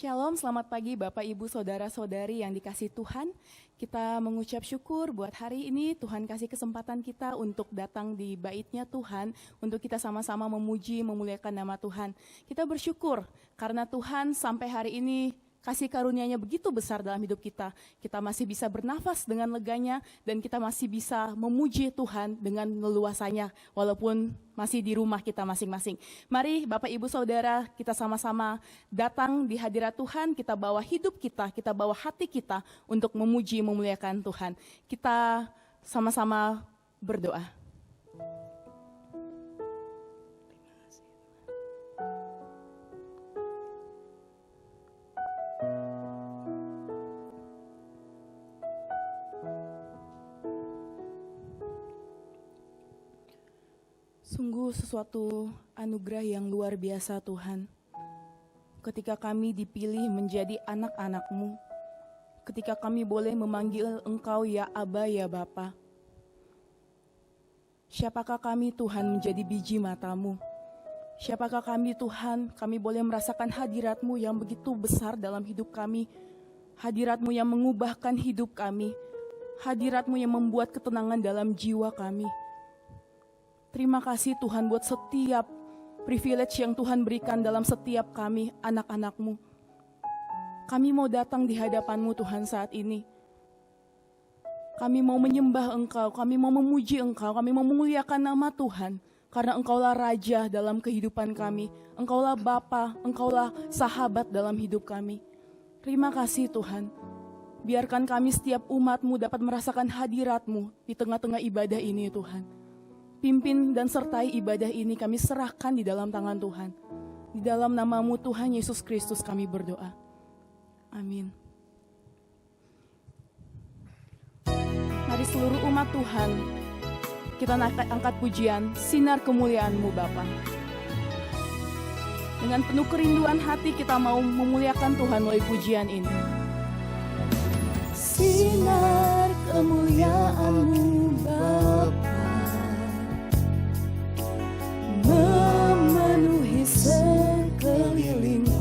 Shalom, selamat pagi Bapak, Ibu, Saudara-saudari yang dikasih Tuhan. Kita mengucap syukur buat hari ini Tuhan kasih kesempatan kita untuk datang di bait-Nya Tuhan, untuk kita sama-sama memuji, memuliakan nama Tuhan. Kita bersyukur karena Tuhan sampai hari ini kasih karunia-Nya begitu besar dalam hidup kita. Kita masih bisa bernafas dengan leganya dan kita masih bisa memuji Tuhan dengan leluasannya walaupun masih di rumah kita masing-masing. Mari Bapak Ibu Saudara, kita sama-sama datang di hadirat Tuhan, kita bawa hidup kita bawa hati kita untuk memuji, memuliakan Tuhan. Kita sama-sama berdoa. Sungguh sesuatu anugerah yang luar biasa Tuhan. Ketika kami dipilih menjadi anak-anak-Mu, ketika kami boleh memanggil Engkau ya Aba ya Bapa. Siapakah kami Tuhan menjadi biji mata-Mu? Siapakah kami Tuhan, kami boleh merasakan hadirat-Mu yang begitu besar dalam hidup kami. Hadirat-Mu yang mengubahkan hidup kami. Hadirat-Mu yang membuat ketenangan dalam jiwa kami. Terima kasih Tuhan buat setiap privilege yang Tuhan berikan dalam setiap kami, anak-anak-Mu. Kami mau datang di hadapan-Mu Tuhan saat ini. Kami mau menyembah Engkau, kami mau memuji Engkau, kami mau memuliakan nama Tuhan. Karena Engkaulah Raja dalam kehidupan kami. Engkaulah Bapa, Engkaulah sahabat dalam hidup kami. Terima kasih Tuhan. Biarkan kami setiap umat-Mu dapat merasakan hadirat-Mu di tengah-tengah ibadah ini Tuhan. Pimpin dan sertai ibadah ini kami serahkan di dalam tangan Tuhan. Di dalam nama-Mu Tuhan Yesus Kristus kami berdoa. Amin. Mari seluruh umat Tuhan, kita angkat pujian, sinar kemuliaan-Mu Bapa. Dengan penuh kerinduan hati kita mau memuliakan Tuhan melalui pujian ini. Sinar kemuliaan-Mu Bapa memenuhi sekelilingku,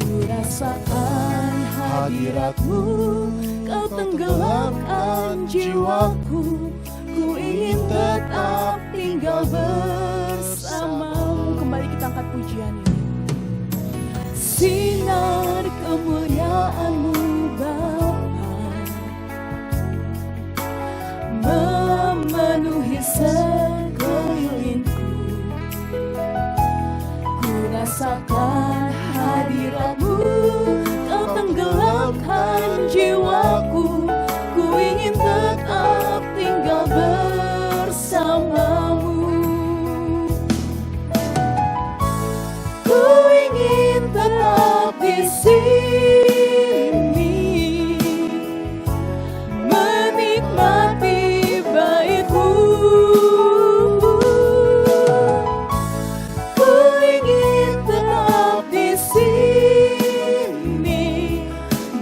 ku rasakan hadirat-Mu, Kau tenggelamkan jiwaku, ku ingin tetap tinggal bersama-Mu. Kembali kita angkat pujian ini. Sinar kemuliaan-Mu Bapa memenuhi sekelilingku, ku rasakan hadirat-Mu, Kau tenggelamkan jiwaku, ku ingin tetap tinggal bersama-Mu. Ku ingin tetap di sini, menikmati bait-Mu. Ku ingin tetap di sini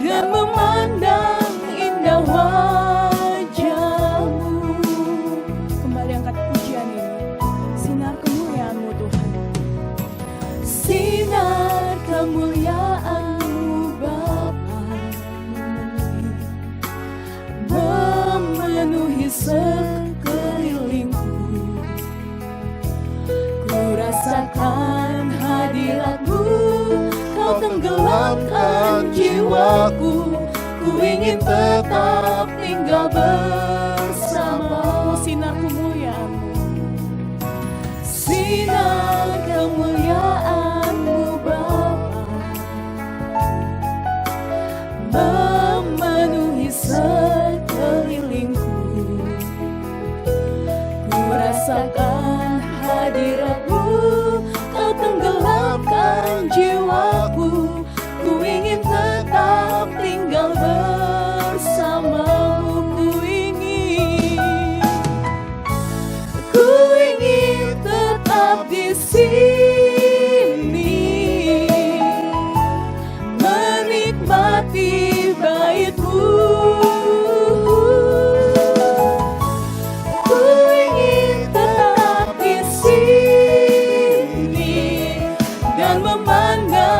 dan memandang indah wajah-Mu. Kembali angkat pujian ini. Sinar kemuliaan-Mu Tuhan. Sinar kemuliaan-Mu Bapa memenuhi sekelilingku, ku rasakan hadirat-Mu, Kau tenggelamkan jiwaku, ku ingin tetap tinggal bersama-Mu. Sinar kemuliaan-Mu. Sinar kemuliaan-Mu Bapa memenuhi sekelilingku, ku rasakan hadirat-Mu, Kau tenggelamkan jiwaku, ku ingin tetap tinggal bersama-Mu. Ku ingin tetap di sini, menikmati bait-Mu. Ku ingin tetap di sini dan memandang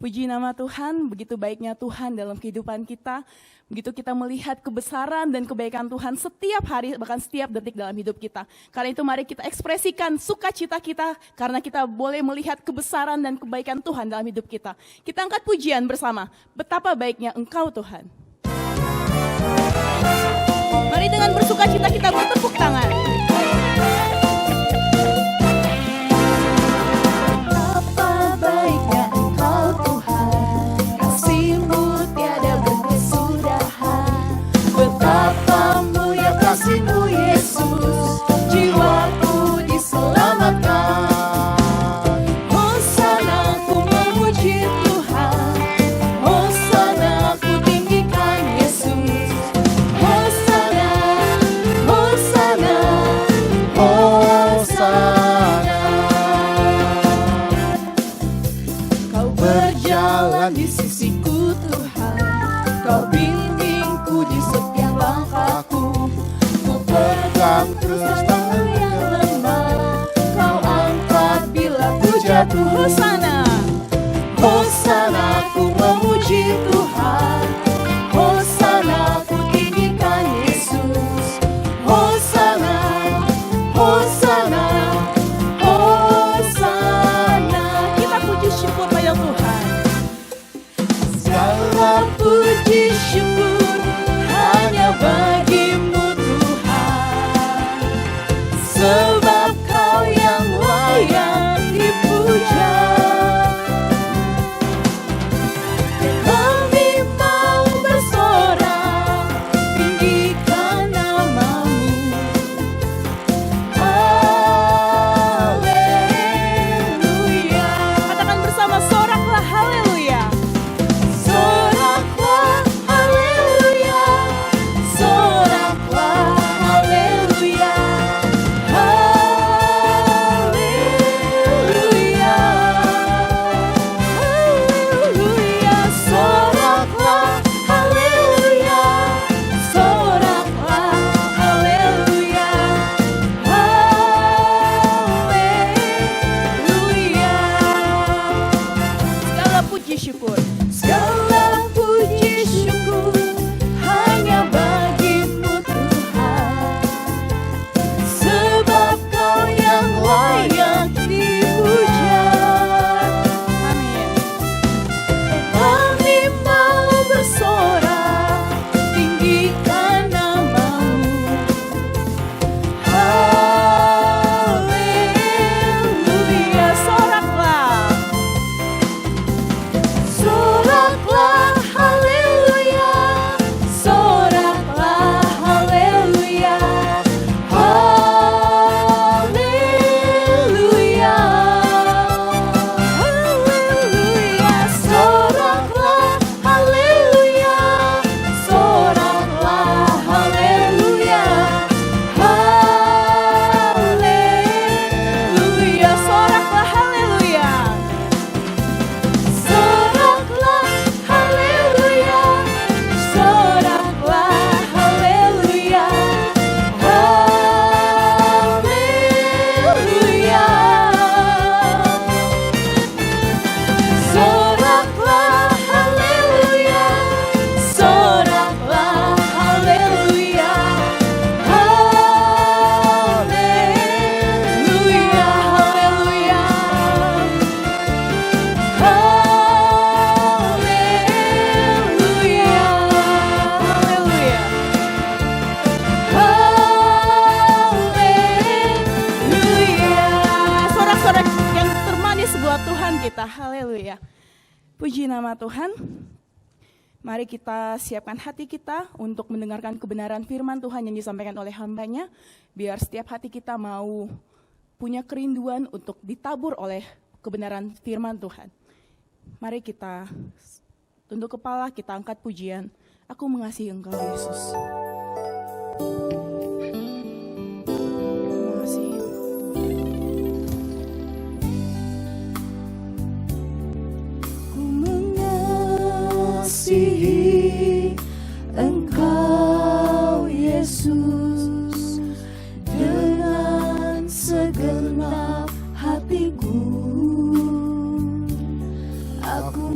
Puji nama Tuhan, begitu baiknya Tuhan dalam kehidupan kita. Begitu kita melihat kebesaran dan kebaikan Tuhan setiap hari, bahkan setiap detik dalam hidup kita. Karena itu mari kita ekspresikan sukacita kita, karena kita boleh melihat kebesaran dan kebaikan Tuhan dalam hidup kita. Kita angkat pujian bersama, betapa baiknya Engkau Tuhan. Mari dengan bersukacita kita bertepuk tangan. Betapa baiknya Engkau Tuhan, kasih-Mu tiada berkesudahan. Betapa mulia kasih-Mu Yesus, jiwaku diselamatkan. Hosana ku memuji Tuhan, Hosana ku tinggikan Yesus. Hosana, Hosana, Hosana. Kau berjalan di sisiku Tuhan, Kau bimbingku di setiap langkahku. Ku pegang terus tangan yang lemah, Kau angkat bila ku jatuh. Hosana, Hosana ku memuji Tuhan, Hosana ku tinggikan Yesus. Hosana, Hosana, Hosana. Kita puji syukur pada Tuhan. Segala puji syukur hanya bagi-Mu Tuhan, sebab Kau yang layak dipuja. Kami mau bersorak, tinggikan nama-Mu. Haleluya. Katakan bersama, soraklah haleluya. Soraklah haleluya, soraklah haleluya, haleluya, haleluya. Soraklah haleluya, soraklah haleluya, haleluya. Segala puji syukur. Segala puji syukur hanya bagi-Mu Tuhan, sebab Kau yang layak dipuja. Amin. Kami mau bersorak, tinggikan nama-Mu. Haleluya. Soraklah. Soraklah haleluya, soraklah haleluya, haleluya, haleluya. Soraklah haleluya, soraklah haleluya, haleluya. Soraklah haleluya. Soraklah haleluya, soraklah haleluya, haleluya. Soraklah haleluya, soraklah haleluya, haleluya, haleluya. Haleluya, Haleluya. haleluya. Sorak-sorak yang termanis buat Tuhan kita. Haleluya. Puji nama Tuhan. Mari kita siapkan hati kita untuk mendengarkan kebenaran firman Tuhan yang disampaikan oleh hamba-Nya. Biar setiap hati kita mau punya kerinduan untuk ditabur oleh kebenaran firman Tuhan. Mari kita tunduk kepala, kita angkat pujian. Aku mengasihi Engkau Yesus. Mengasihi. Ku mengasihi Engkau Yesus dengan segenap hatiku. Aku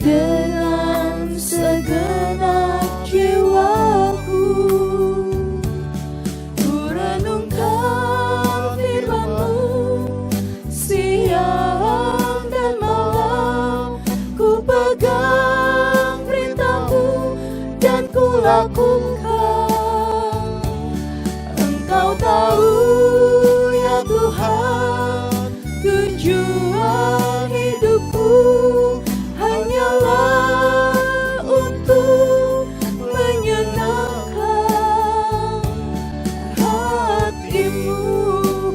dengan segenap jiwaku. Ku renungkan firman-Mu siang dan malam. Ku pegang perintah-Mu dan ku lakukan. Engkau tahu ya Tuhan, tujuan hidupku hanyalah untuk menyenangkan hati-Mu.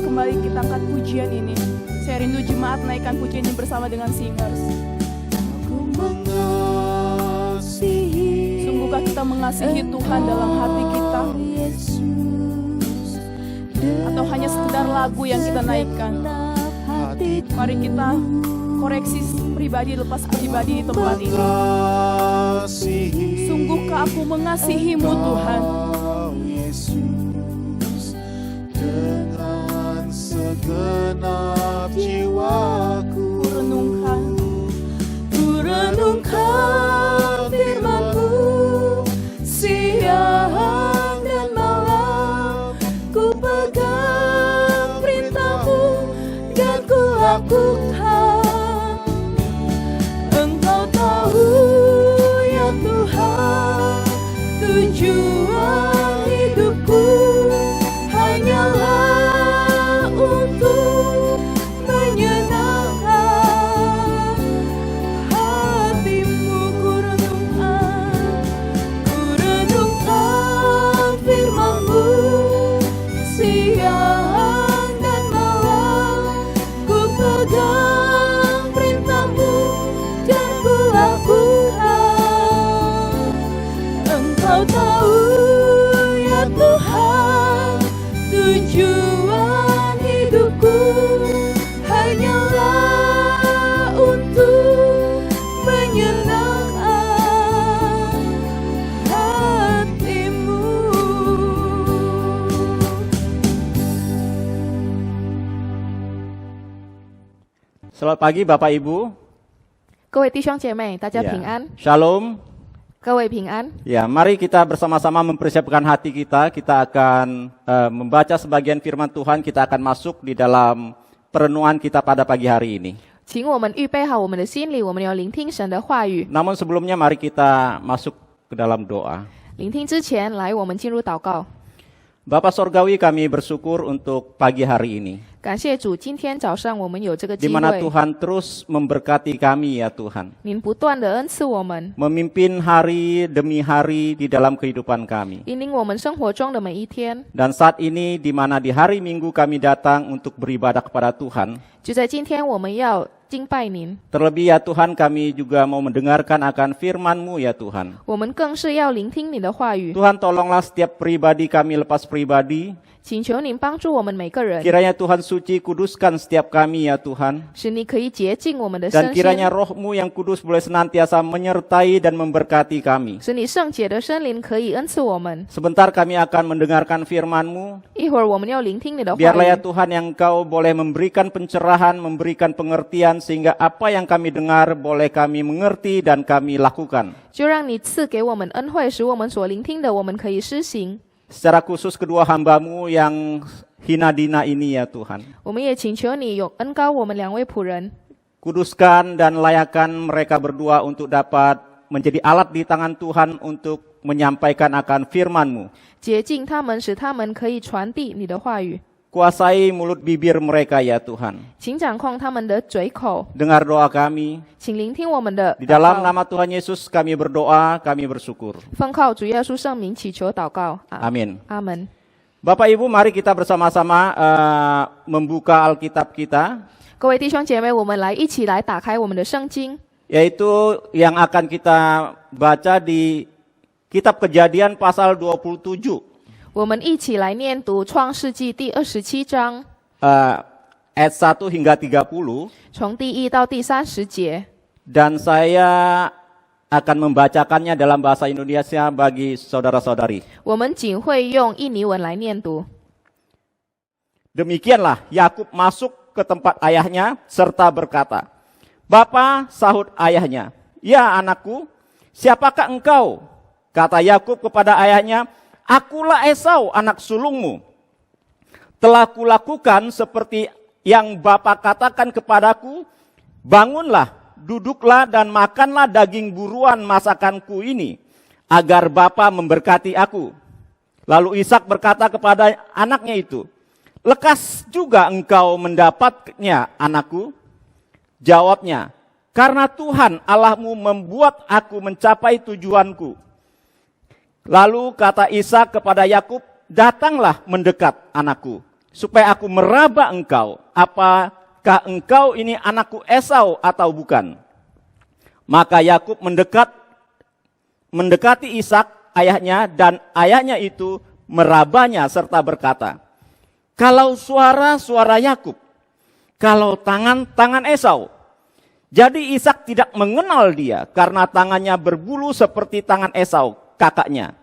Kembali kita angkat pujian ini. Saya rindu jemaat naikkan pujian ini bersama dengan singers. Aku mengasihi. Sungguhkah kita mengasihi Tuhan dalam hati kita? Yesus, Atau hanya sekedar lagu yang kita naikkan? Mari kita koreksi pribadi lepas pribadi di tempat ini. Sungguhkah aku mengasihi-Mu Tuhan? Yesus, dengan segenap jiwaku. Ku renungkan firman-Mu siang dan malam. Ku pegang perintah-Mu dan ku lakukan. Engkau tahu ya Tuhan, tujuan hidupku hanyalah untuk menyenangkan hati-Mu. Ku renungkan firman-Mu siang dan malam. Ku pegang perintah-Mu dan ku lakukan. Engkau tahu ya Tuhan, tujuan hidupku hanyalah untuk menyenangkan hati-Mu. Selamat pagi Bapak Ibu. 各位弟兄姐妹，大家平安。 Shalom. 各位平安。 Ya, mari kita bersama-sama mempersiapkan hati kita. Kita akan membaca sebagian firman Tuhan. Kita akan masuk di dalam perenungan kita pada pagi hari ini. 请我们预备好我们的心里，我们要聆听神的话语。 Namun sebelumnya mari kita masuk ke dalam doa. 聆听之前，来我们进入祷告。 Bapa Sorgawi, kami bersyukur untuk pagi hari ini. 感谢主，今天早上我们有这个 Di 机 mana 会， Tuhan terus memberkati kami ya Tuhan. 您不断的恩赐我们， Memimpin hari demi hari di dalam kehidupan kami. 引领我们生活中的每一天。 Dan saat ini di mana di hari Minggu kami datang untuk beribadah kepada Tuhan. 就在今天，我们要敬拜您， Terlebih ya Tuhan, kami juga mau mendengarkan akan firman-Mu ya Tuhan. 我们更是要聆听你的话语。 Tuhan tolonglah setiap pribadi kami lepas pribadi. 请求您帮助我们每个人， Kiranya Tuhan suci kuduskan setiap kami ya Tuhan. 使你可以洁净我们的 Dan 身 kiranya 心， roh-Mu yang kudus boleh senantiasa menyertai dan memberkati kami. 使你圣洁的圣灵可以恩赐我们。 Sebentar kami akan mendengarkan firman-Mu. 一会儿我们要聆听你的话 Biarlah ya 语， Tuhan yang Engkau boleh memberikan pencerahan, memberikan pengertian sehingga apa yang kami dengar boleh kami mengerti dan kami lakukan. 就让你赐给我们恩惠，使我们所聆听的，我们可以施行。 Secara khusus kedua hamba-Mu yang hina dina ini ya Tuhan. 我们也请求你有恩膏我们两位仆人， Kuduskan dan layakan mereka berdua untuk dapat menjadi alat di tangan Tuhan untuk menyampaikan akan firman-Mu. 洁净他们，使他们可以传递你的话语。 Kuasai mulut bibir mereka ya Tuhan. 请掌控他们的嘴口， Dengar doa kami. 请聆听我们的 Di 祷 dalam 告。 nama Tuhan Yesus kami berdoa, kami bersyukur. 奉靠主耶稣圣名祈求祷告。 Amin. 阿门。 Bapak Ibu, mari kita bersama-sama membuka Alkitab kita, 各位弟兄姐妹，我们一起来打开我们的圣经， yaitu yang akan kita baca di Kitab Kejadian pasal 27. 我们一起来念读创世纪第27章， ayat 1 hingga 30, 从第1到第30节。 dan saya akan membacakannya dalam bahasa Indonesia bagi saudara-saudari. 我们仅会用印尼文来念读。 Demikianlah Yakub masuk ke tempat ayahnya serta berkata, Bapa, sahut ayahnya, "Ya anakku, siapakah engkau?" Kata Yakub kepada ayahnya, "Akulah Esau, anak sulungmu. Telah kulakukan seperti yang Bapa katakan kepadaku, bangunlah, duduklah dan makanlah daging buruan masakanku ini, agar Bapa memberkati aku." Lalu Ishak berkata kepada anaknya itu, "Lekas juga engkau mendapatnya, anakku?" Jawabnya, "Karena Tuhan Allahmu membuat aku mencapai tujuanku." Lalu kata Ishak kepada Yakub, "Datanglah mendekat, anakku, supaya aku meraba engkau. Apakah engkau ini anakku Esau atau bukan?" Maka Yakub mendekati Ishak ayahnya, dan ayahnya itu merabanya serta berkata, "Kalau suara Yakub, kalau tangan Esau." Jadi Ishak tidak mengenal dia karena tangannya berbulu seperti tangan Esau, kakaknya.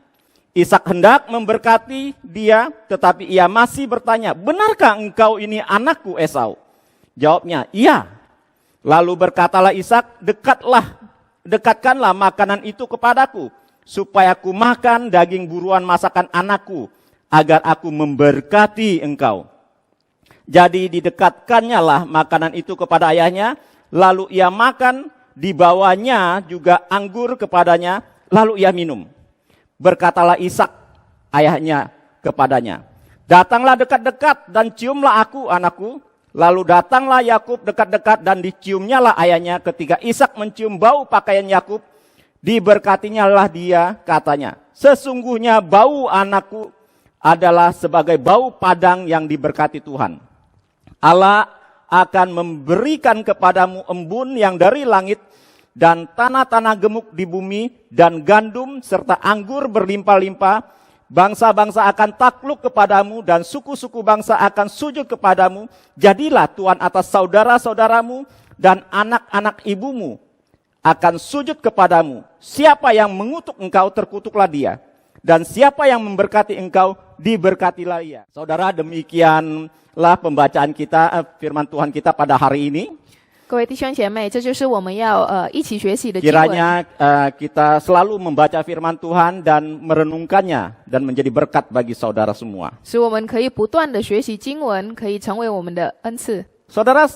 Ishak hendak memberkati dia, tetapi ia masih bertanya, "Benarkah engkau ini anakku Esau?" Jawabnya, "Iya." Lalu berkatalah Ishak, "Dekatkanlah makanan itu kepadaku, supaya aku makan daging buruan masakan anakku, agar aku memberkati engkau." Jadi didekatkannya lah makanan itu kepada ayahnya, lalu ia makan, dibawanya juga anggur kepadanya, lalu ia minum. Berkatalah Ishak ayahnya kepadanya, "Datanglah dekat-dekat dan ciumlah aku, anakku." Lalu datanglah Yakub dekat-dekat dan diciumnya lah ayahnya. Ketika Ishak mencium bau pakaian Yakub, diberkatinya lah dia, katanya, "Sesungguhnya bau anakku adalah sebagai bau padang yang diberkati Tuhan. Allah akan memberikan kepadamu embun yang dari langit dan tanah-tanah gemuk di bumi dan gandum serta anggur berlimpah-limpah. Bangsa-bangsa akan takluk kepadamu dan suku-suku bangsa akan sujud kepadamu. Jadilah tuan atas saudara-saudaramu dan anak-anak ibumu akan sujud kepadamu. Siapa yang mengutuk engkau, terkutuklah dia. Dan siapa yang memberkati engkau, diberkatilah ia." Saudara, demikianlah pembacaan kita, firman Tuhan kita pada hari ini. 各位弟兄姐妹，这就是我们要一起学习的经文。 Kiranya kita selalu membaca firman Tuhan dan merenungkannya dan menjadi berkat bagi saudara semua. 使我们可以不断的学习经文，可以成为我们的恩赐。 Saudara,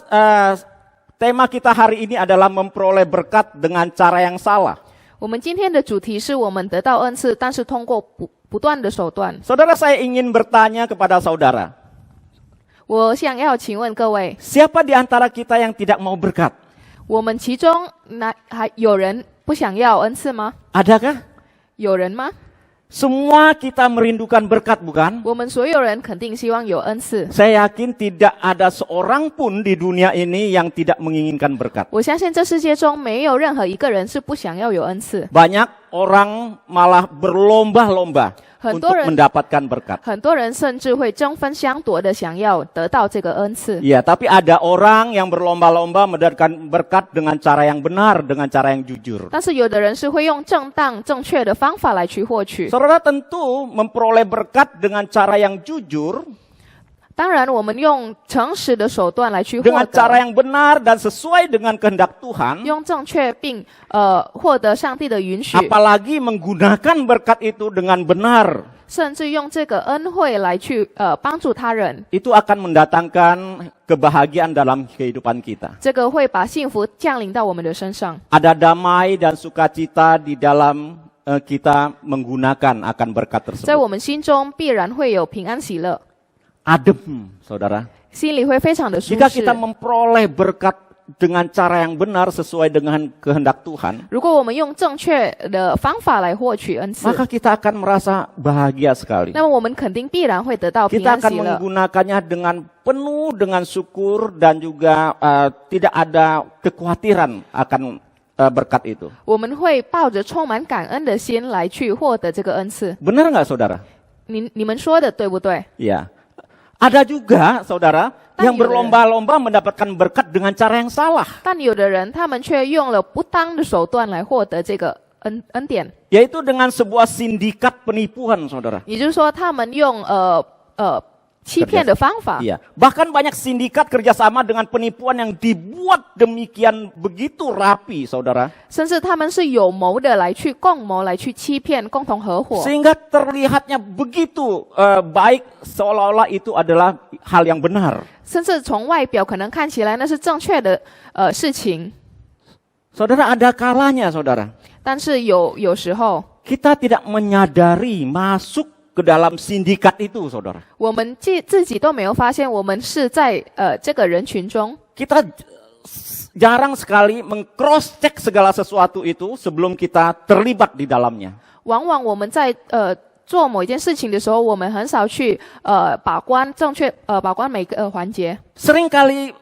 tema kita hari ini adalah memperoleh berkat dengan cara yang salah. 我们今天的主题是我们得到恩赐，但是通过不断的手段。 Saudara, saya ingin bertanya kepada saudara, 我想要请问各位， siapa di antara kita yang tidak mau berkat? 我们其中还有人不想要恩赐吗？ Adakah? 有人吗？ Semua kita merindukan berkat, bukan? 我们所有人肯定希望有恩赐。 Saya yakin tidak ada seorang pun di dunia ini yang tidak menginginkan berkat. 我相信这世界中没有任何一个人是不想要有恩赐。 Banyak orang malah berlomba-lomba 很 untuk 多人 mendapatkan berkat. 很多人甚至会争分相夺的想要得到这个恩赐。 Ya, tapi ada orang yang berlomba-lomba mendapatkan berkat dengan cara yang benar, dengan cara yang jujur. 但是有的人是会用正当正确的方法来去获取。 Saudara, tentu memperoleh berkat dengan cara yang jujur, 当然，我们用诚实的手段来去获 dengan cara 得， yang benar dan sesuai dengan kehendak Tuhan, 用正确并获得上帝的允许， apalagi menggunakan berkat itu dengan benar, 甚至用这个恩惠来去帮助他人， itu akan mendatangkan kebahagiaan dalam kehidupan kita. 这个会把幸福降临到我们的身上。 Ada damai dan sukacita di dalam kita menggunakan akan berkat 在 tersebut. 我们心中必然会有平安喜乐， Adem, saudara. 心里会非常的舒 Jika 适 kita。memperoleh berkat dengan cara yang benar sesuai dengan kehendak Tuhan, 如果我们用正确的方法来获取恩赐， maka kita akan merasa bahagia sekali. 那么我们肯定必然会得到平 Kita 安 akan 喜乐。 menggunakannya dengan penuh dengan syukur dan juga tidak ada kekhawatiran akan berkat itu. 我们会抱着充满感恩的心来去获得这个恩赐。 Benar nggak, saudara? 你们说的对不对？ Ya. Ada juga, saudara, yang berlomba-lomba mendapatkan berkat dengan cara yang salah. 但有的人他们却用了不当的手段来获得这个恩典， Yaitu dengan sebuah sindikat penipuan, saudara. 也就是说，他们用欺骗的方法。 Iya, bahkan banyak sindikat kerjasama dengan penipuan yang dibuat demikian begitu rapi, saudara. 甚至他们是有谋的来去共谋来去欺骗，共同合伙， Sehingga terlihatnya begitu baik seolah-olah itu adalah hal yang benar. 甚至从外表可能看起来那是正确的事情， Saudara, ada kalanya, saudara. 但是有时候 Kita tidak menyadari masuk ke dalam sindikat itu, saudara. 我们自己都没有发现，我们是在这个人群中。 Kita jarang sekali meng-cross check segala sesuatu itu sebelum kita terlibat di dalamnya. 往往我们在做某一件事情的时候，我们很少去把关正确把关每个环节。 Seringkali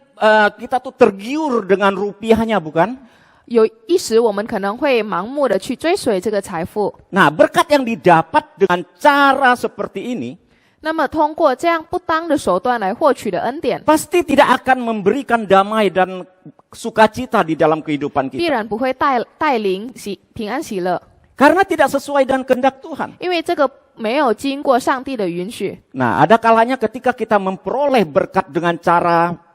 kita tuh tergiur dengan rupiahnya, bukan? 有一时我们可能会盲目的去追随这个财富， Nah, berkat yang didapat dengan cara seperti ini 那么通过这样不当的手段来获取的恩典， pasti tidak akan memberikan damai dan sukacita di dalam kehidupan 必 kita. 然不会带领平安喜乐， Karena tidak sesuai dengan kehendak Tuhan. 因为这个没有经过上帝的允许。 Nah, ada kalanya ketika kita memperoleh berkat dengan cara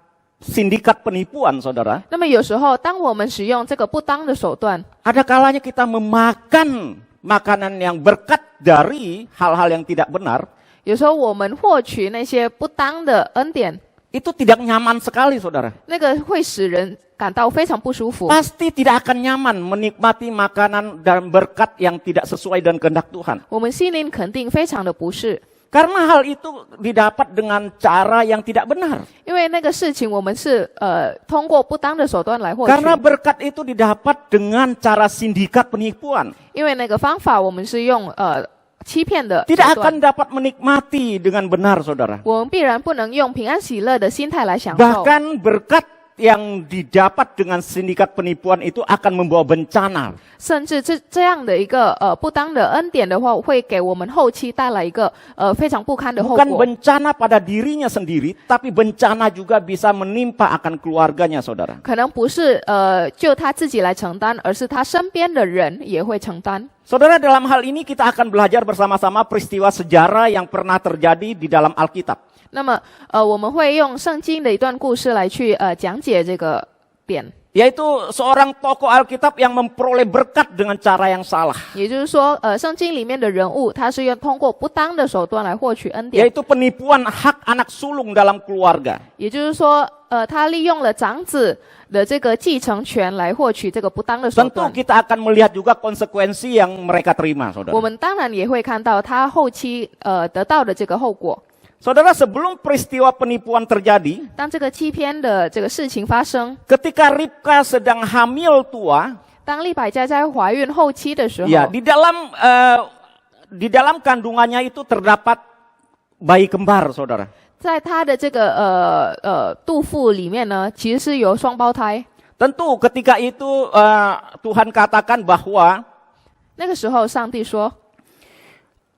sindikat penipuan, saudara. 那么有时候，当我们使用这个不当的手段， Ada kalanya kita memakan makanan yang berkat dari hal-hal yang tidak benar. 有时候我们获取那些不当的恩典， Itu tidak nyaman sekali, saudara. 那个会使人感到非常不舒服。 Pasti tidak akan nyaman menikmati makanan dan berkat yang tidak sesuai dengan kehendak Tuhan. 我们心灵肯定非常的不适， Karena hal itu didapat dengan cara yang tidak benar. 因为那个事情我们是通过不当的手段来获取， Karena berkat itu didapat dengan cara sindikat penipuan. 因为那个方法我们是用欺骗的 Tidak 手 akan 段， dapat menikmati dengan benar, saudara. 我们必然不能用平安喜乐的心态来享受。 Bahkan berkat yang didapat dengan sindikat penipuan itu akan membawa bencana. 甚至这样的一个不当的恩典的话，会给我们后期带来一个非常不堪的后 Bukan 果。 bencana pada dirinya sendiri, tapi bencana juga bisa menimpa akan keluarganya, saudara. 可能不是就他自己来承担，而是他身边的人也会承担。 Saudara, dalam hal ini kita akan belajar bersama-sama peristiwa sejarah yang pernah terjadi di dalam Alkitab. 那么我们会用圣经的一段故事来去讲解这个点， Yaitu seorang tokoh Alkitab yang memperoleh berkat dengan cara yang salah. 也就是说圣经里面的人物他是要通过不当的手段来获取恩典， Yaitu penipuan hak anak sulung dalam keluarga. 也就是说他利用了长子的这个继承权来获取这个不当的手 Tentu 段。 kita akan melihat juga konsekuensi yang mereka terima, 我 saudara. 们当然也会看到他后期得到的这个后果。 Saudara, sebelum peristiwa penipuan terjadi, 当这个欺骗的这个事情发生， ketika Ribka sedang hamil tua, 当利百加在怀孕后期的时候， ya di dalam kandungannya itu terdapat bayi kembar, saudara. 在他的这个肚腹里面呢，其实是有双胞胎。 Tentu ketika itu Tuhan katakan bahwa 那个时候，上帝说，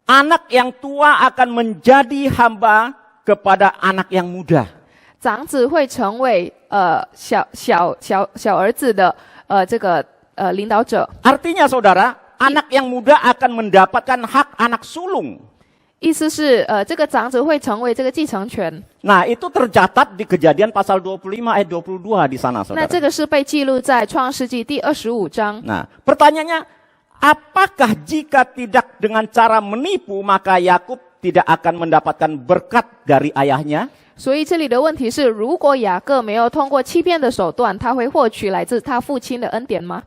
anak yang tua akan menjadi hamba kepada anak yang muda. 长子会成为小儿子的这个领导者。 Artinya saudara, anak yang muda akan mendapatkan hak anak sulung. 意思是这个长子会成为这个继承权。 Nah, itu tercatat di Kejadian pasal 25 ayat 22 di sana, 那 saudara. 这个是被记录在创世纪第25章。 Nah, pertanyaannya, apakah jika tidak dengan cara menipu, maka Yakub tidak akan mendapatkan berkat dari ayahnya? 所以这里的问题是，如果雅各没有通过欺骗的手段，他会获取来自他父亲的恩典吗？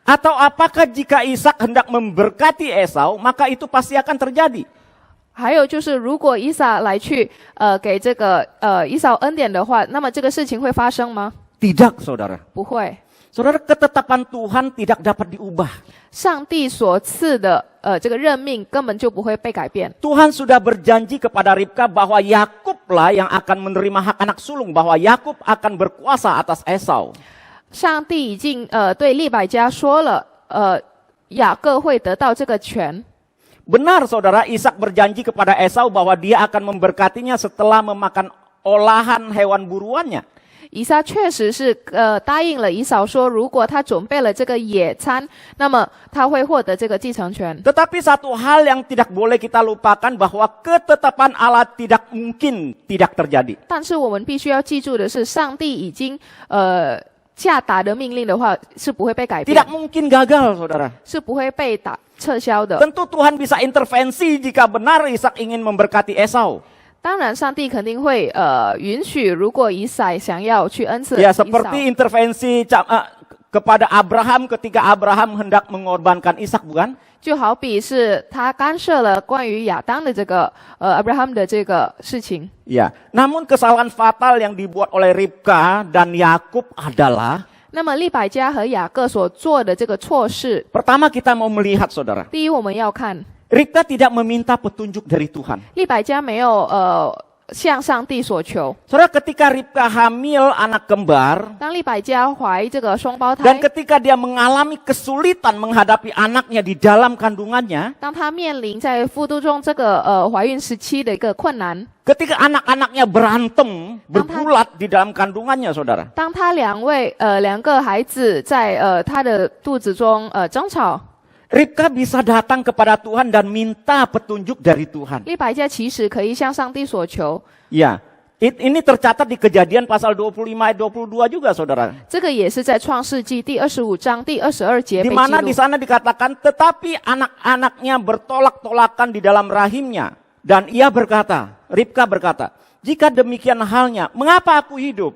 Atau apakah jika Ishak hendak memberkati Esau, maka itu pasti akan terjadi? 还有就是，如果以撒来去给这个以扫恩典的话，那么这个事情会发生吗？ Tidak, saudara. 不会。 Saudara, ketetapan Tuhan tidak dapat diubah. 上帝所赐的这个任命根本就不会被改变。 Tuhan sudah berjanji kepada Ribka bahwa Yakublah yang akan menerima hak anak sulung, bahwa Yakub akan berkuasa atas Esau. 上帝已经对利百加说了，雅各会得到这个权。 Benar, saudara, Ishak berjanji kepada Esau bahwa dia akan memberkatinya setelah memakan olahan hewan buruannya. 以撒确实是答应了以扫说，如果他准备了这个野餐，那么他会获得这个继承权。 Tetapi satu hal yang tidak boleh kita lupakan bahwa ketetapan Allah tidak mungkin tidak terjadi. 但是我们必须要记住的是，上帝已经下达的命令的话是不会被改变， Tidak mungkin gagal, saudara. 是不会被撤销的。 Tentu Tuhan bisa intervensi jika benar Ishak ingin memberkati Esau. 当然，上帝肯定会允许，如果以撒想要去恩赐 Ya 以扫， seperti intervensi kepada Abraham ketika Abraham hendak mengorbankan Ishak, bukan? 就好比是他干涉了关于亚当的这个Abraham 的这个事情。 Ya. Namun kesalahan fatal yang dibuat oleh Ribka dan Yakub adalah 那么利百加和雅各所做的这个错事， pertama kita mau melihat, saudara. 第一我们要看 Ribka tidak meminta petunjuk dari Tuhan. 利百加没有向上帝所求。 Saudara, ketika Ribka hamil anak kembar 当利百加怀这个双胞 dan 胎， ketika dia mengalami kesulitan menghadapi anaknya di dalam kandungannya, 当他面临在腹肚中这个怀孕时期的一个困难， ketika anak-anaknya berantem, bergulat di dalam kandungannya, saudara. 当他两个孩子在他的肚子中争吵， Ribka bisa datang kepada Tuhan dan minta petunjuk dari Tuhan. 利百加其实可以向上帝所求。 Ya, ini tercatat di Kejadian pasal 25 ayat 22 juga, saudara. 这个也是在创世纪第25章第22节 Di 被记 mana di 录。 sana dikatakan, tetapi anak-anaknya bertolak-tolakan di dalam rahimnya. Dan ia berkata, Ribka berkata, jika demikian halnya, mengapa aku hidup?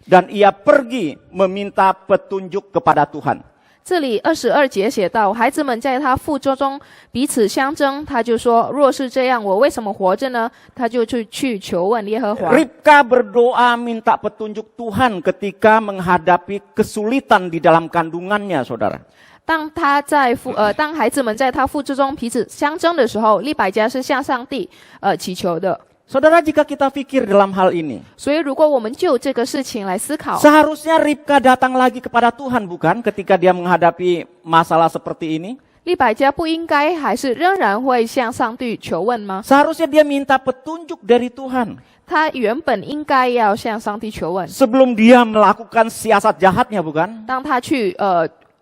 Dan ia pergi meminta petunjuk kepada Tuhan. 这里22节写到，孩子们在他腹中彼此相争，他就说：若是这样，我为什么活着呢？他就去求问耶和华。 Ribka berdoa minta petunjuk Tuhan ketika menghadapi kesulitan di dalam kandungannya, saudara. 当孩子们在他腹之中彼此相争的时候，利百加是向上帝祈求的。 Saudara, jika kita pikir dalam hal ini, 所以，如果我们就这个事情来思考， seharusnya Ribka datang lagi kepada Tuhan, bukan? Ketika dia menghadapi masalah seperti ini. 利百加不应该还是仍然会向上帝求问吗？ Seharusnya dia minta petunjuk dari Tuhan. 他原本应该要向上帝求问， Sebelum dia melakukan siasat jahatnya, bukan? 当他去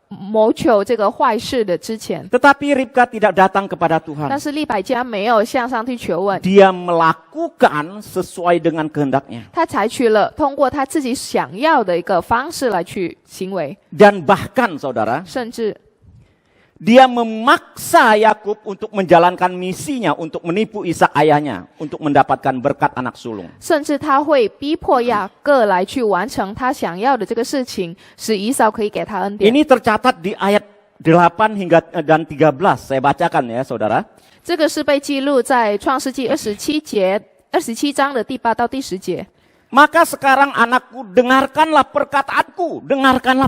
谋求这个坏事的之前。 Tetapi Ribka tidak datang kepada 但 Tuhan. 是利百加没有向上帝求问， Dia melakukan sesuai dengan kehendaknya. 他采取了通过他自己想要的一个方式来去行为， Dan bahkan, saudara, 甚至 dia memaksa Yakub untuk menjalankan misinya untuk menipu Ishak ayahnya untuk mendapatkan berkat anak sulung. 甚至他会逼迫雅各来去完成他想要的这个事情，使以扫可以给他恩典。 Ini tercatat di ayat 8 hingga dan 13. Saya bacakan ya, saudara. 这个是被记录在创世纪27章的第8到第10节。 Maka sekarang anakku, dengarkanlah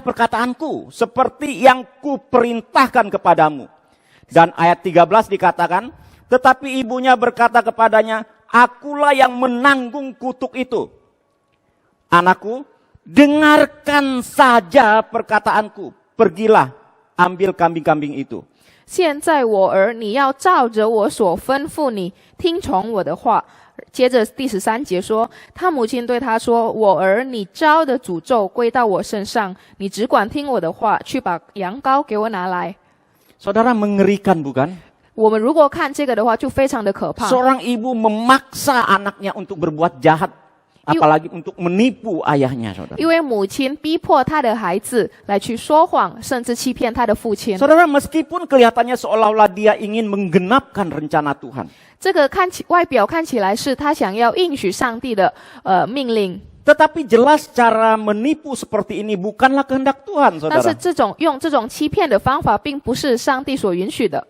perkataanku, seperti yang kuperintahkan kepadamu. Dan ayat 13 dikatakan, tetapi ibunya berkata kepadanya, akulah yang menanggung kutuk itu. Anakku, dengarkan saja perkataanku, pergilah, ambil kambing-kambing itu. 现在我儿，你要照着我所吩咐你，听从我的话。接着第13节说，他母亲对他说：“我儿，你招的诅咒归到我身上，你只管听我的话，去把羊羔给我拿来。” Saudara, mengerikan bukan? 我们如果看这个的话，就非常的可怕。 Seorang ibu memaksa anaknya untuk berbuat jahat, apalagi untuk menipu ayahnya, saudara. 因为母亲逼迫他的孩子来去说谎，甚至欺骗他的父亲。 Saudara, meskipun kelihatannya seolah-olah dia ingin menggenapkan rencana Tuhan. 这个外表看起来是他想要应许上帝的命令， Tetapi jelas cara menipu seperti ini bukanlah kehendak Tuhan, 但是 saudara. 用这种欺骗的方法，并不是上帝所允许的。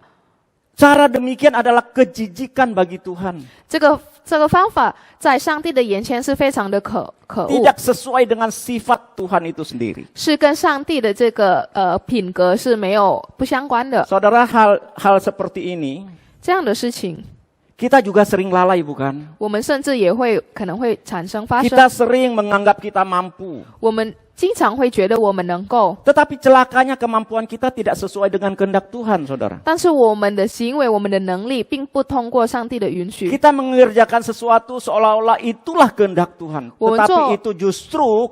Cara demikian adalah kejijikan bagi Tuhan. 这个方法在上帝的眼前是非常的可恶， Tidak sesuai dengan sifat Tuhan itu sendiri. 是跟上帝的这个品格是不相关的。 Saudara, hal seperti ini 这样的事情， kita juga sering lalai, bukan? 我们甚至也可能会产生发生。 Kita sering menganggap kita mampu. 我们经常会觉得我们能够， Tetapi celakanya kemampuan kita tidak sesuai dengan kehendak Tuhan, saudara. 但是我们的行为、我们的能力，并不通过上帝的允许。 Kita mengerjakan sesuatu seolah-olah itulah kehendak Tuhan. Tetapi itu justru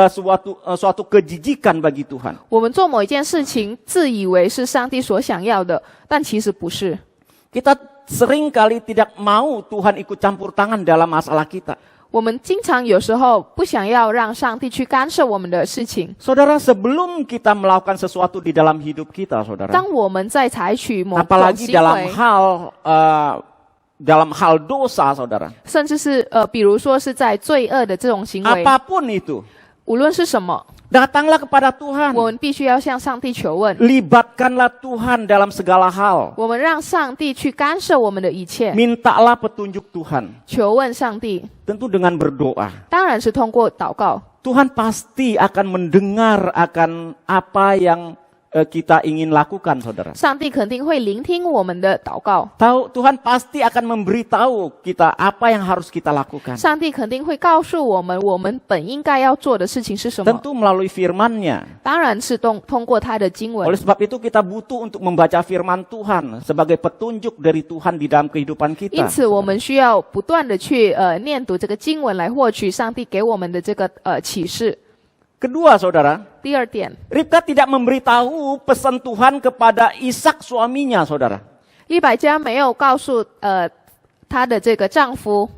suatu kejijikan bagi Tuhan. 我们做某一件事情，自以为是上帝所想要的，但其实不是。 Kita seringkali tidak mau Tuhan ikut campur tangan dalam masalah kita. 我们经常有时候不想要让上帝去干涉我们的事情。 Saudara, sebelum kita melakukan sesuatu di dalam hidup kita, saudara, 当我们在采取某种 apalagi 行 dalam 为， hal dosa, saudara, 甚至是比如说是在罪恶的这种行为， apapun itu, 无论是什么， datanglah kepada Tuhan. 我们必须要向上帝求问。 Libatkanlah Tuhan dalam segala hal. 我们让上帝去干涉我们的一切， Mintalah petunjuk Tuhan. 求问上帝， Tentu dengan berdoa. 当然是通过祷告。 Tuhan pasti akan mendengar akan apa yang kita ingin lakukan, saudara. 上帝肯定会聆听我们的祷告， Tuhan pasti akan memberitahu kita apa yang harus kita lakukan. 上帝肯定会告诉我们，我们本应该要做的事情是什么。 Tentu melalui firman-Nya. 当然是通过他的经文 Oleh。sebab itu kita butuh untuk membaca firman Tuhan sebagai petunjuk dari Tuhan di dalam kehidupan 因 kita. 此，我们需要不断的去念读这个经文，来获取上帝给我们的这个启示。 Kedua, saudara, 第二点， Ribka tidak memberitahu pesan Tuhan kepada Ishak suaminya, saudara. 利百加没有告诉她的这个丈夫。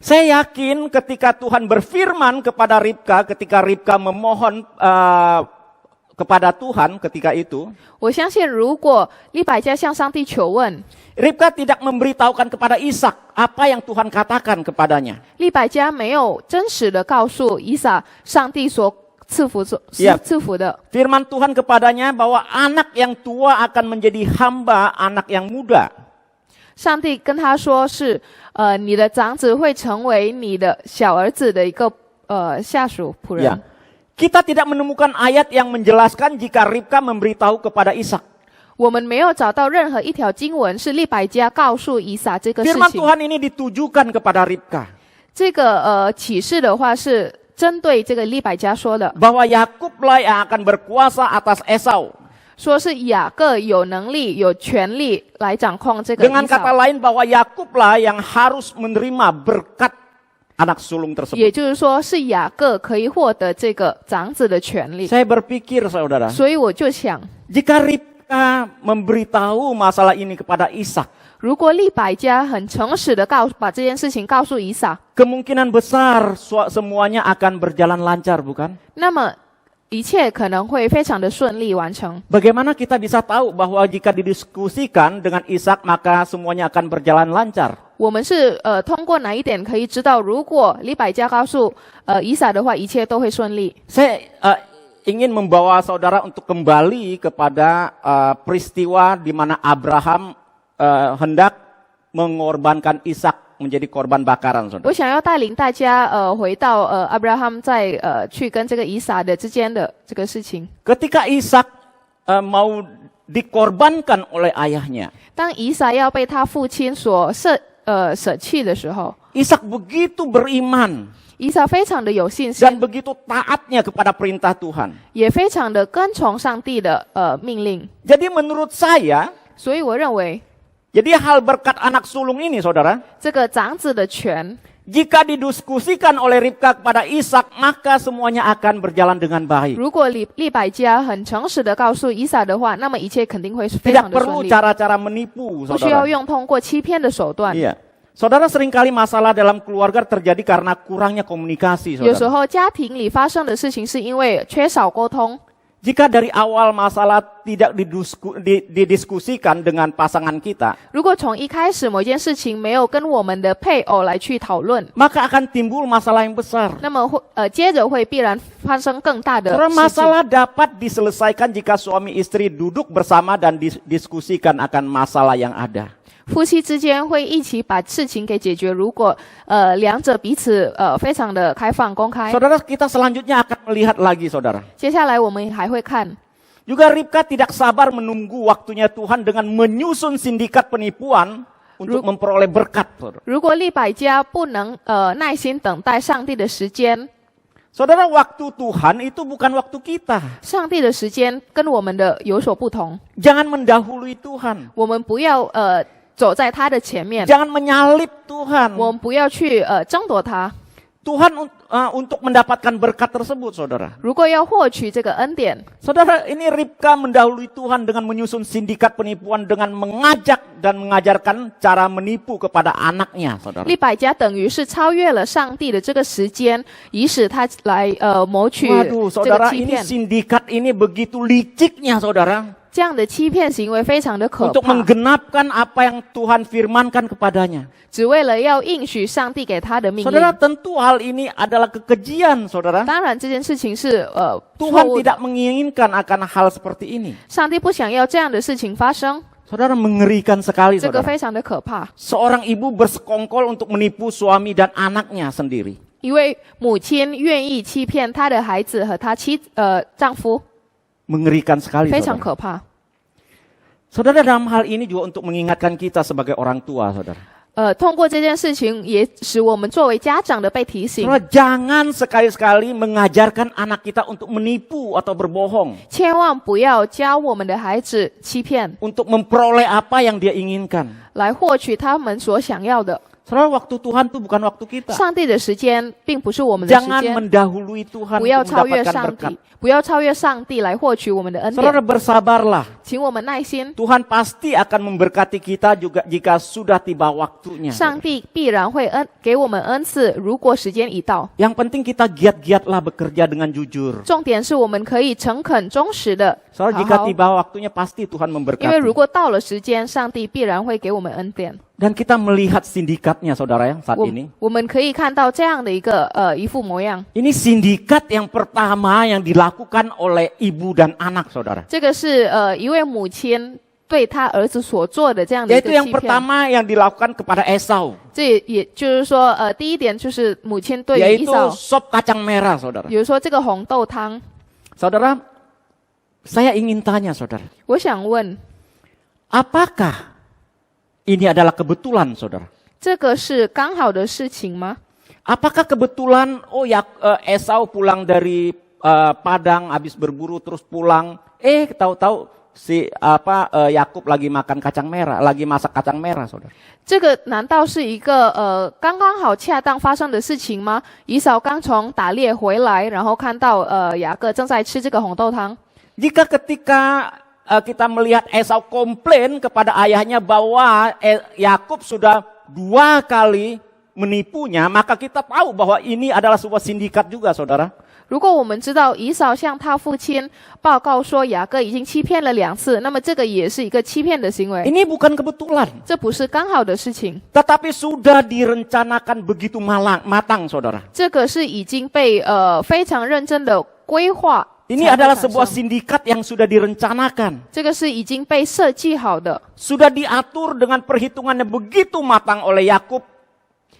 Saya yakin ketika Tuhan berfirman kepada Ribka, ketika Ribka memohon kepada Tuhan ketika itu, 我相信，如果利百加向上帝求问， Ribka tidak memberitahukan kepada Ishak apa yang Tuhan katakan kepadanya. 利百加没有真实的告诉以撒上帝所赐福的。 Firman Tuhan kepadanya bahwa anak yang tua akan menjadi hamba anak yang muda. 上帝跟他说是，你的长子会成为你的小儿子的一个下属仆人。 Ya. Kita tidak menemukan ayat yang menjelaskan jika Ribka memberitahu kepada Ishak. 我们没有找到任何一条经文是利百加告诉以撒这个事 Firman 情。 Tuhan ini ditujukan kepada Ribka. 这个启示的话是针对这个利百加说的， Bahwa Yakublah yang akan berkuasa atas Esau. 说是雅各有能力、有权利来掌控这个 Dengan 以 kata 扫。 lain bahwa Yakublah yang harus menerima berkat anak sulung 也 tersebut. 就是说，是雅各可以获得这个长子的权利。 Saya berpikir, saudara, 所以我就想， jika Ribka memberitahu masalah ini kepada Ishak, 如果利百加很诚实的把这件事情告诉以撒， kemungkinan besar semuanya akan berjalan lancar, bukan? 那么一切可能会非常的顺利完成。 Bagaimana kita bisa tahu bahwa jika didiskusikan dengan Ishak maka semuanya akan berjalan lancar? 我们是通过哪一点可以知道，如果利百加告诉以撒的话，一切都会顺利？ Saya ingin membawa saudara untuk kembali kepada peristiwa di mana Abraham hendak mengorbankan Ishak menjadi korban bakaran, saudara. 我想要带领大家回到阿布拉罕在去跟这个以撒的之间的这个事情。 Ketika Ishak mau dikorbankan oleh ayahnya, 当以撒要被他父亲所舍弃的时候， Ishak begitu beriman 以撒非常的有信 dan 心， begitu taatnya kepada perintah Tuhan. 也非常的跟从上帝的命令。 Jadi menurut saya, 所以我认为， jadi hal berkat anak sulung ini, saudara, 这个长子的权， jika didiskusikan oleh Ribka kepada Ishak, maka semuanya akan berjalan dengan baik. 如果利百加很诚实的告诉以撒的话，那么一切肯定会非 Tidak 常的 perlu 顺利， cara-cara menipu, 不需要 saudara. 用通过欺骗的手段。 Iya. Saudara, seringkali masalah dalam keluarga terjadi karena kurangnya komunikasi, 有时 saudara. 候家庭里发生的事情是因为缺少沟通。 Jika dari awal masalah tidak didiskusikan dengan pasangan kita, 如果从一开始某件事情没有跟我们的配偶来去讨论， maka akan timbul masalah yang besar. 那么接着会必然发生更大的 Karena 事情。 masalah dapat diselesaikan jika suami istri duduk bersama dan diskusikan akan masalah yang ada. 夫妻之间会一起把事情给解决。如果两者彼此非常的开放公开， Saudara, kita selanjutnya akan melihat lagi, saudara. 接下来我们还会看， Juga Ribka tidak sabar menunggu waktunya Tuhan dengan menyusun sindikat penipuan untuk memperoleh berkat, saudara. 如果利百加不能耐心等待上帝的时间， Saudara, waktu Tuhan itu bukan waktu kita. 上帝的时间跟我们的有所不同。 Jangan mendahului Tuhan. 我们不要走在他的前面， Jangan menyalip Tuhan. 我们不要去争夺他。Tuhan untuk mendapatkan berkat tersebut, saudara. 如果要获取这个恩典， Saudara, ini Ribka mendahului Tuhan dengan menyusun sindikat penipuan dengan mengajak dan mengajarkan cara menipu kepada anaknya, saudara. 利百加等于是超越了上帝的这个时间，以使他来谋取 Waduh, 这个 saudara, 欺 ini 骗。 sindikat ini begitu liciknya, saudara. 这样的欺骗行为非常的可 Untuk 怕， menggenapkan apa yang Tuhan firmankan kepadanya. 只为了要应许上帝给他的命 Saudara, 令。 tentu hal ini adalah kekejian, saudara. 当然，这件事情是错 Tuhan 误 tidak 的， menginginkan akan hal seperti ini. 上帝不想要这样的事情发生， Saudara, mengerikan sekali, 这个 saudara. 非常的可怕。 Seorang ibu bersekongkol untuk menipu suami dan anaknya sendiri. 一位母亲愿意欺骗她的孩子和她丈夫， Mengerikan sekali, 非常 saudara. 可怕。 Saudara, dalam hal ini juga untuk mengingatkan kita sebagai orang tua, saudara. 通过这件事情，也使我们作为家长的被提醒， Saudara, jangan sekali-sekali mengajarkan anak kita untuk menipu atau berbohong. 千万不要教我们的孩子欺骗， Untuk memperoleh apa yang dia inginkan. 来获取他们所想要的。 Saudara, waktu Tuhan itu bukan waktu kita. 上帝的时间并不是我们的时 Jangan 间， mendahului Tuhan 不要 untuk 超越 mendapatkan 上 berkat. 帝，不要超越上帝来获取我们的恩 Saudara, 典。 bersabarlah. 请我们耐心， Tuhan pasti akan memberkati kita juga jika sudah tiba waktunya. 上帝必然会给我们恩赐，如果时间已到。 Yang penting kita giat-giatlah bekerja dengan jujur. 重点是我们可以诚恳忠实的， Saudara, 好 jika 好， tiba waktunya pasti Tuhan 因为如 memberkati. 果到了时间，上帝必然会给我们恩典。 Dan kita melihat sindikatnya, saudara, yang saat 我 ini. 我们可以看到这样的一副模样。 Ini sindikat yang pertama yang dilakukan oleh ibu dan anak, saudara. 这个是一位母亲对她儿子所做的这样的一 Yaitu 个 yang 欺骗。 pertama yang dilakukan kepada Esau. 这也就是说，第一点就是母亲对于以 Yaitu 扫， sop kacang merah, saudara. 比如说这个红豆汤。 Saudara, saya ingin tanya, saudara. 我想问， Apakah ini adalah kebetulan, saudara? 这个是刚好的事情吗？ Apakah kebetulan, Esau pulang dari padang habis berburu terus pulang, tahu-tahu si Yakub lagi makan kacang merah, lagi masak kacang merah, saudara. 这个难道是一个刚刚好恰当发生的事情吗？以扫刚从打猎回来，然后看到雅各正在吃这个红豆汤。 Jika ketika kita melihat Esau komplain kepada ayahnya bahwa Yakub sudah 2 kali menipunya, maka kita tahu bahwa ini adalah sebuah sindikat juga, saudara. 如果我们知道以扫向他父亲报告说雅各已经欺骗了2次，那么这个也是一个欺骗的行为， Ini bukan kebetulan, 这不是刚好的事情， tetapi sudah direncanakan begitu matang, saudara. 这个是已经被非常认真的规划。 Ini 才会 adalah 产生 sebuah sindikat yang sudah direncanakan. 这个是已经被设计好的， Sudah diatur dengan perhitungannya begitu matang oleh Yakub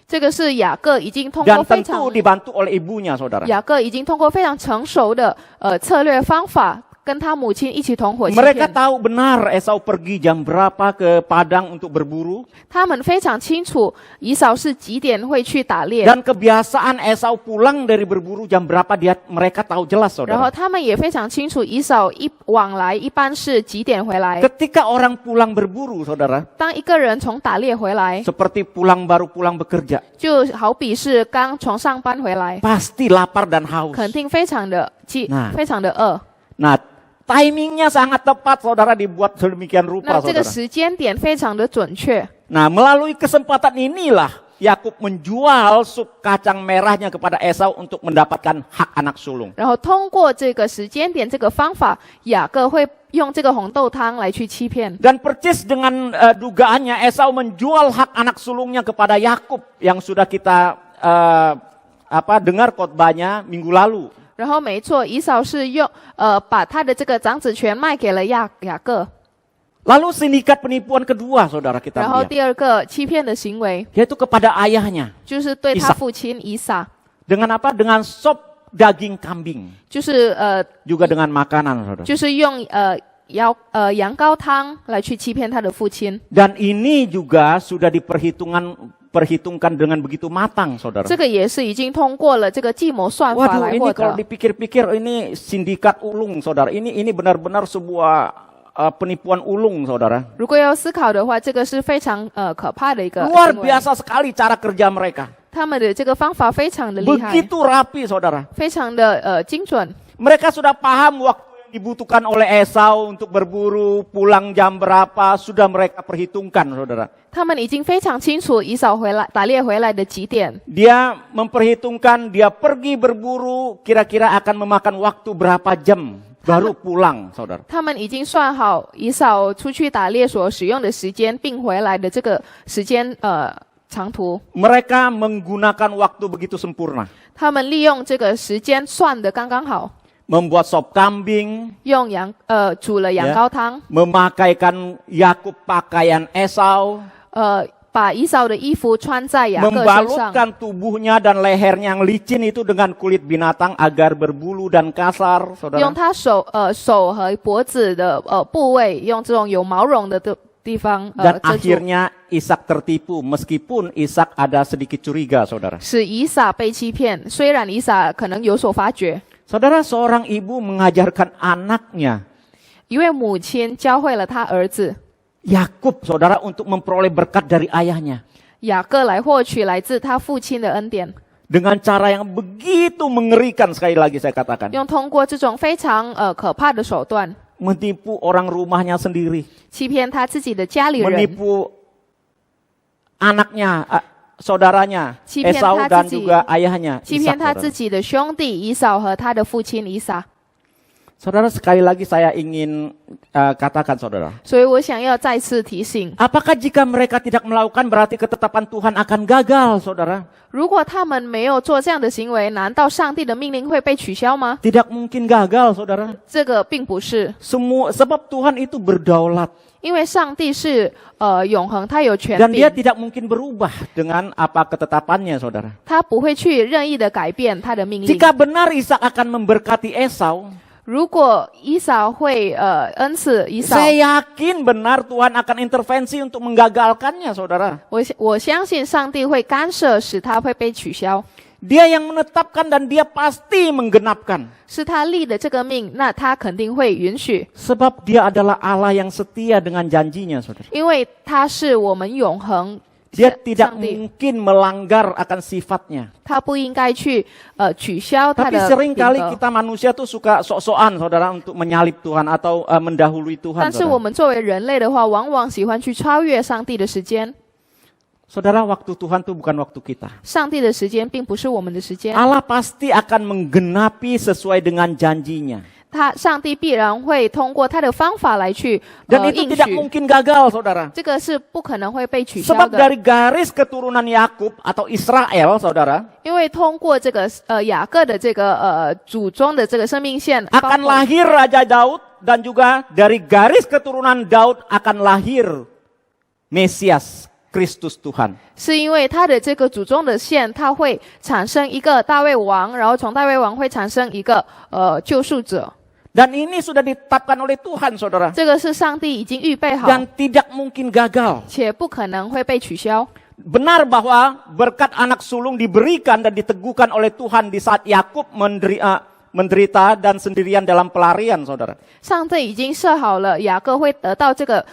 这个是雅各已经通过 dan 非常 tentu dibantu oleh ibunya, saudara. 雅各已经通过非常成熟的策略方法，跟他母亲一起同伙欺 Mereka 骗。 tahu benar Esau pergi jam berapa ke padang untuk berburu. 他们非常清楚以扫是几点会去打猎， Dan kebiasaan Esau pulang dari berburu jam berapa mereka tahu jelas, 然后 saudara. 他们也非常清楚以扫往来一般是几点回来。 Ketika orang pulang berburu, saudara, 当一个人从打猎回来， seperti baru pulang bekerja, 就好比是刚从上班回来， pasti lapar dan haus. 肯定非常的那非常的饿。 Nah, timingnya sangat tepat, saudara, dibuat sedemikian rupa, 那这个 saudara. 时间点非常的准确。 Nah, melalui kesempatan inilah Yakub menjual sup kacang merahnya kepada Esau untuk mendapatkan hak anak sulung. 然后通过这个时间点这个方法，雅各会用这个红豆汤来去欺骗。 Dan persis dengan dugaannya Esau menjual hak anak sulungnya kepada Yakub yang sudah kita dengar khotbahnya minggu lalu. 然后没错，以扫是把他的这个长子权卖给了雅各。 Lalu sindikat penipuan kedua, saudara, kita 然后 lihat, 第二个欺骗的行为 yaitu kepada ayahnya. 就是对他 Ishak 父亲以撒， Dengan apa? Dengan sop daging kambing. 就是Juga dengan makanan, saudara. 就是用羊羔汤来去欺骗他的父亲。 Dan ini juga sudah diperhitungkan dengan begitu matang, saudara. 这个也是已经通过了这个计谋算法 Waduh, 来 ini 获 kalau 得。 dipikir-pikir ini sindikat ulung, saudara. Ini benar-benar sebuah penipuan ulung, saudara. 如果要思考的话，这个是非常可怕的一个 Luar 行为， biasa sekali cara kerja mereka. 他们的这个方法非常的厉害， Begitu rapi, saudara. 非常的精准。 Mereka sudah paham waktu yang dibutuhkan oleh Esau untuk berburu, pulang jam berapa, sudah mereka perhitungkan, saudara. 他们已经非常清楚以扫回来打猎回来的几点， Dia memperhitungkan dia pergi berburu kira-kira akan memakan waktu berapa jam baru pulang, saudara. 他们已经算好以扫出去打猎所使用的时间，并回来的这个时间长途。 Mereka menggunakan waktu begitu sempurna. 他们利用这个时间算得刚刚好， Membuat sop kambing, 用煮了羊羔汤， memakaikan Yakub pakaian Esau, 把以扫的衣服穿在雅各身上， membalutkan tubuhnya dan lehernya yang licin itu dengan kulit binatang agar berbulu dan kasar, 用 saudara. 他手和脖子的部位，用这种有毛绒的地方 Dan 遮住， akhirnya Ishak tertipu meskipun Ishak ada sedikit curiga, saudara. 使以撒被欺骗。虽然以撒可能有所发觉， Saudara, seorang ibu mengajarkan anaknya 一位母亲教会了他儿子 Yakub, saudara, untuk memperoleh berkat dari ayahnya 雅各来获取来自他父亲的恩典， dengan cara yang begitu mengerikan. Sekali lagi saya katakan, 用通过这种非常可怕的手段， menipu orang rumahnya sendiri, 欺骗他自己的家里人， menipu anaknya, saudaranya 欺骗 Esau 他 dan 自己， juga ayahnya 欺骗 Ishak, 他 saudara. 自己的兄弟以扫和他的父亲以撒。 Saudara, sekali lagi saya ingin katakan, saudara, 所以我想要再次提醒， apakah jika mereka tidak melakukan berarti ketetapan Tuhan akan gagal, saudara? 如果他们没有做这样的行为，难道上帝的命令会被取消吗？ Tidak mungkin gagal, saudara. 这个并不是， Sebab Tuhan itu berdaulat 因为上帝是永恒，他有权 dan 柄 dia，tidak mungkin berubah dengan apa ketetapannya, saudara. 他不会去任意的改变他的命令。 Jika benar Ishak akan memberkati Esau, 如果以扫会恩赐以扫， saya yakin benar Tuhan akan intervensi untuk menggagalkannya, saudara. 我相信上帝会干涉，使他会被取消。 Dia yang menetapkan dan dia pasti menggenapkan. 是他立的这个命，那他肯定会允许， Sebab dia adalah Allah yang setia dengan janjinya, saudara. 因为他是我们永恒 Dia tidak 上帝， mungkin melanggar akan sifatnya. 他不应该去取消他 Tapi 的 sering 品 kali 格。 kita manusia tuh suka sok-sokan, saudara, untuk menyalip Tuhan atau mendahului Tuhan. 但是我 Saudara. 们作为人类的话，往往喜欢去超越上帝的时间。 Saudara, waktu Tuhan itu bukan waktu kita. 上帝的时间并不是我们的时间， Allah pasti akan menggenapi sesuai dengan janjinya. 上帝必然会通过他的方法来去 Dan itu 应 tidak 许， mungkin gagal, saudara. 这个是不可能会被取消 Sebab 的， dari garis keturunan Yakub atau Israel, saudara, 因为通过这个雅各的这个祖宗的这个生命线，包 akan 括 lahir Raja Daud dan juga dari garis keturunan Daud akan lahir Mesias, Kristus Tuhan. 是因为他的这个祖宗的线，它会产生一个大卫王，然后从大卫王会产生一个救赎者， Dan ini sudah ditetapkan oleh Tuhan, saudara. 这个是上帝已经预备好， Dan tidak mungkin gagal. 且不可能会被取消。 Benar bahwa berkat anak sulung diberikan dan diteguhkan oleh Tuhan di saat Yakub menderita dan sendirian dalam pelarian, saudara. 上帝已经设好了雅各会得到这个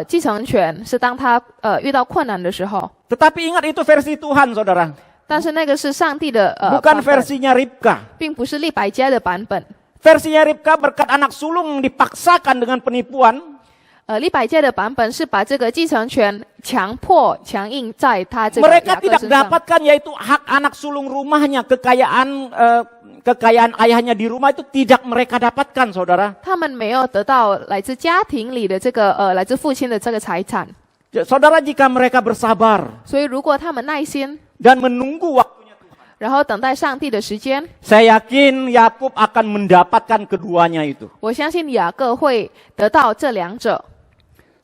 继承权，是当他遇到困难的时候。 Tetapi ingat itu versi Tuhan, saudara. 但是那个是上帝的版 Bukan 本， versinya Ribka. 并不是利百加的版本。 Versinya Ribka berkat anak sulung dipaksakan dengan penipuan. Mereka 雅各 tidak 身上。 dapatkan yaitu hak anak sulung rumahnya, kekayaan ayahnya di rumah itu tidak mereka dapatkan, saudara. 他们没有得到来自家庭里的这个来自父亲的这个财产， Saudara, jika mereka bersabar 所以如果他们耐心， dan menunggu waktunya, 然后等待上帝的时间， saya yakin Yakub akan mendapatkan keduanya itu. 我相信雅各会得到这两者。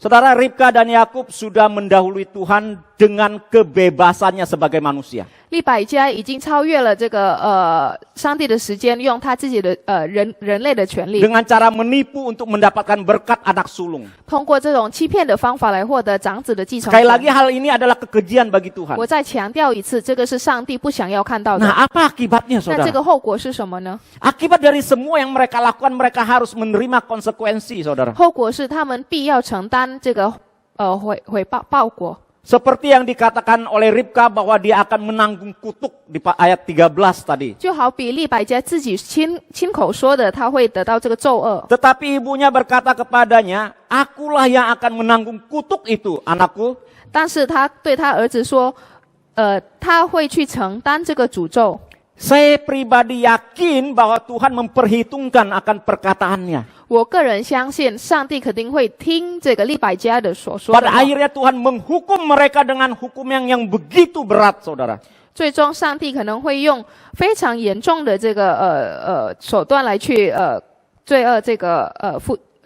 Saudara, Ribka dan Yakub sudah mendahului Tuhan dengan kebebasannya sebagai manusia. 利百加已经超越了这个上帝的时间，用他自己的人类的权利， Dengan cara menipu untuk mendapatkan berkat anak sulung. 通过这种欺骗的方法来获得长子的继承 Sekali lagi 权。 hal ini adalah kekejian bagi Tuhan. 我再强调一次，这个是上帝不想要看到的。 Nah, apa akibatnya, 那这 saudara? 个后果是什么呢？ Akibat dari semua yang mereka lakukan, mereka harus menerima konsekuensi, saudara. 后果是他们必要承担这个报果。Seperti yang dikatakan oleh Ribka bahwa dia akan menanggung kutuk di ayat 13 tadi. 就好比利百加自己亲口说的，他会得到这个咒恶。 Tetapi ibunya berkata kepadanya, akulah yang akan menanggung kutuk itu, anakku. 但是他对他儿子说，他会去承担这个诅咒。 Saya pribadi yakin bahwa Tuhan memperhitungkan akan perkataannya. 我个人相信，上帝肯定会听这个利百加的所说的 Pada 话。 akhirnya Tuhan menghukum mereka dengan hukum yang begitu berat, saudara. 最终，上帝可能会用非常严重的这个手段来去罪恶这个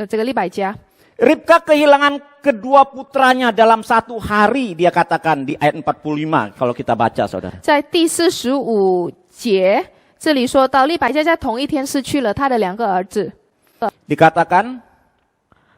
这个利百加。 Ribka kehilangan kedua putranya dalam satu hari, dia katakan di ayat 45 kalau kita baca, saudara. 在第45节，这里说到利百加在同一天失去了他的2个儿子。 Dikatakan,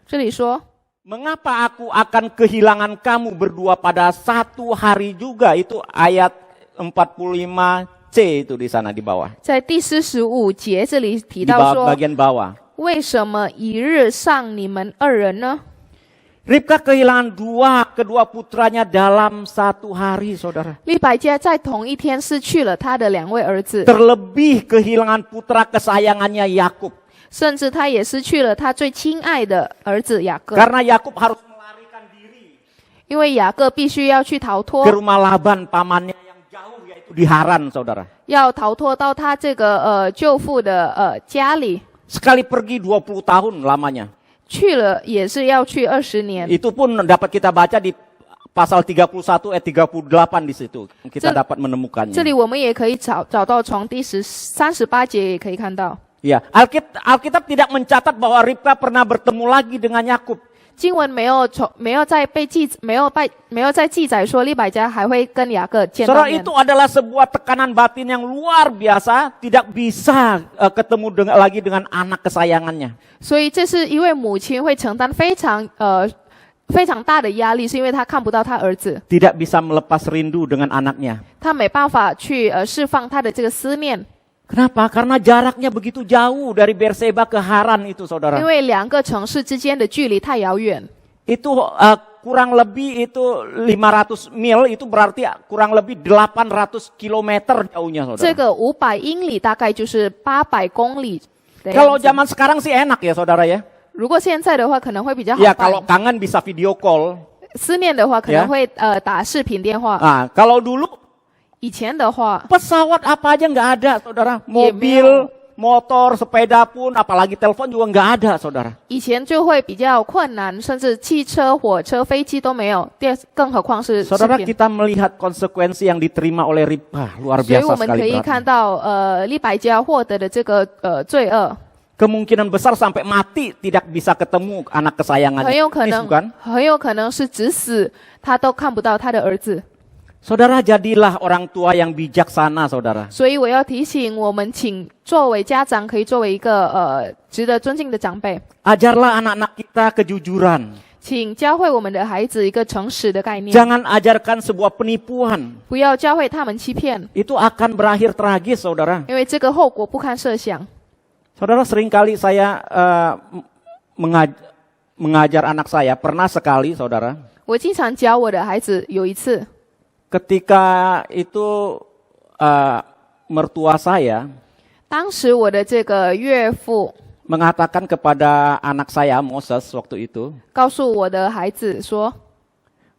这里说， mengapa aku akan kehilangan kamu berdua pada satu hari juga? Itu ayat 45C itu di sana di bawah. 在第45节这里提 Di 到 bawah 说， bagian bawah. 为什么一日丧你们2人呢？ Ribka kehilangan kedua putranya dalam satu hari, saudara. 利百加在同一天失去了他的2位儿子， Terlebih kehilangan putra kesayangannya Yakub. 甚至他也失去了他最亲爱的儿子雅各， Karena Yakub harus melarikan diri 因为雅各必须要去逃脱 ke，rumah Laban pamannya yang jauh yaitu di Haran, saudara. 要逃脱到他这个舅父的家里， Sekali pergi 20 tahun lamanya. 去了也是要去20年。 Itu pun dapat kita baca di pasal 31 ayat 38 di situ. Kita dapat menemukannya. 这里我们也可以找到从第38节也可以看到， Ya, Alkitab tidak mencatat bahwa Ribka pernah bertemu lagi dengan Yakub. 经文没有在记载说利百加还会跟雅各见到 Saudara, 面 itu。adalah sebuah tekanan batin yang luar biasa, tidak bisa ketemu lagi dengan anak kesayangannya. 所以这是一位母亲会承担非常大的压力，是因为她看不到她儿子， Tidak bisa melepas rindu dengan anaknya. 她没办法去释放她的这个思念， Kenapa? Karena jaraknya begitu jauh dari Berseba ke Haran itu, 因 saudara. 为2个城市之间的距离太遥远。 Itu kurang lebih itu 500 mil, itu berarti kurang lebih 800 kilometer jauhnya, 这 saudara. 个500英里大概就是800公里的 Kalau 样子。 zaman sekarang sih enak ya, saudara ya. 如果现在的话，可能会比较好 Ya 办。 kalau kangen bisa video call. 思念的话，可能会打视频电话。 Nah, kalau dulu 以前的话， pesawat apa aja nggak ada, saudara. Iya, Mobil, motor, sepeda pun, apalagi telepon juga nggak ada, saudara. 以前就会比较困难，甚至汽车、火车、飞机都没有，更何况是视 Saudara, 频。 kita melihat konsekuensi yang diterima oleh Ribka, luar 所以 biasa 我们可 sekali 以 beratnya. 看到，利百加获得的这个罪恶， Kemungkinan besar sampai mati tidak bisa ketemu anak 很 kesayangannya. 有可 Ini 能 bukan? 很有可能是只死他都看不到他的儿子。 Saudara, jadilah orang tua yang bijaksana, saudara. 所以我要提醒我们，请作为家长，可以作为一个值得尊敬的长辈， Ajarlah anak-anak kita kejujuran. 请教会我们的孩子一个诚实的概念， Jangan ajarkan sebuah penipuan. 不要教会他们欺骗， Itu akan berakhir tragis, saudara. 因为这个后果不堪设想。 Saudara, seringkali saya mengajar anak saya. Pernah sekali, saudara. 我经常教我的孩子，有一次， Ketika itu mertua saya 当时我的这个岳父 mengatakan kepada anak saya, Moses, waktu itu. 告诉我的孩子说，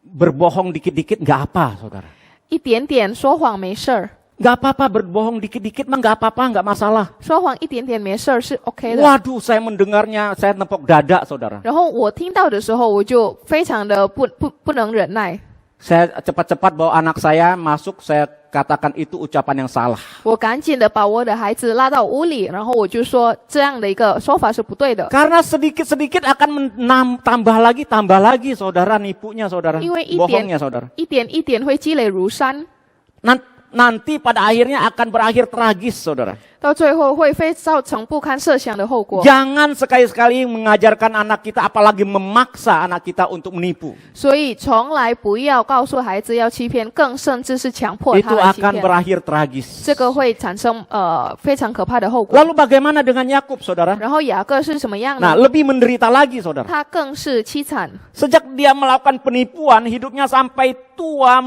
Berbohong dikit-dikit nggak apa, saudara. 一点点说谎没事儿， Nggak apa-apa, berbohong dikit-dikit mah nggak apa-apa, nggak masalah. 说谎一点点没事儿是 OK 的。 Waduh, saya mendengarnya, saya nepok dada, saudara. 然后我听到的时候，我就非常的不能忍耐， Saya cepat-cepat bawa anak saya masuk, saya katakan itu ucapan yang salah. 我赶紧的把我的孩子拉到屋里，然后我就说这样的一个说法是不对的， Karena sedikit-sedikit akan tambah lagi, saudara, nipunya, saudara. 因为一 Bohongnya, 点 saudara. 一点一点会积累如山， Nanti pada akhirnya akan berakhir tragis, saudara. 到最后会造成不堪设想的后果。 Jangan sekali-sekali mengajarkan anak kita, apalagi memaksa anak kita untuk menipu. 所以从来不要告诉孩子要欺骗，更甚至是强迫 Itu 他来欺 akan 骗， berakhir tragis. 这个会产生非常可怕的后果。 Lalu bagaimana dengan Yakub, saudara? 然后雅各是什么样 Nah, 呢？ lebih menderita lagi, saudara. 他更是凄惨。 Sejak dia melakukan penipuan, hidupnya sampai tua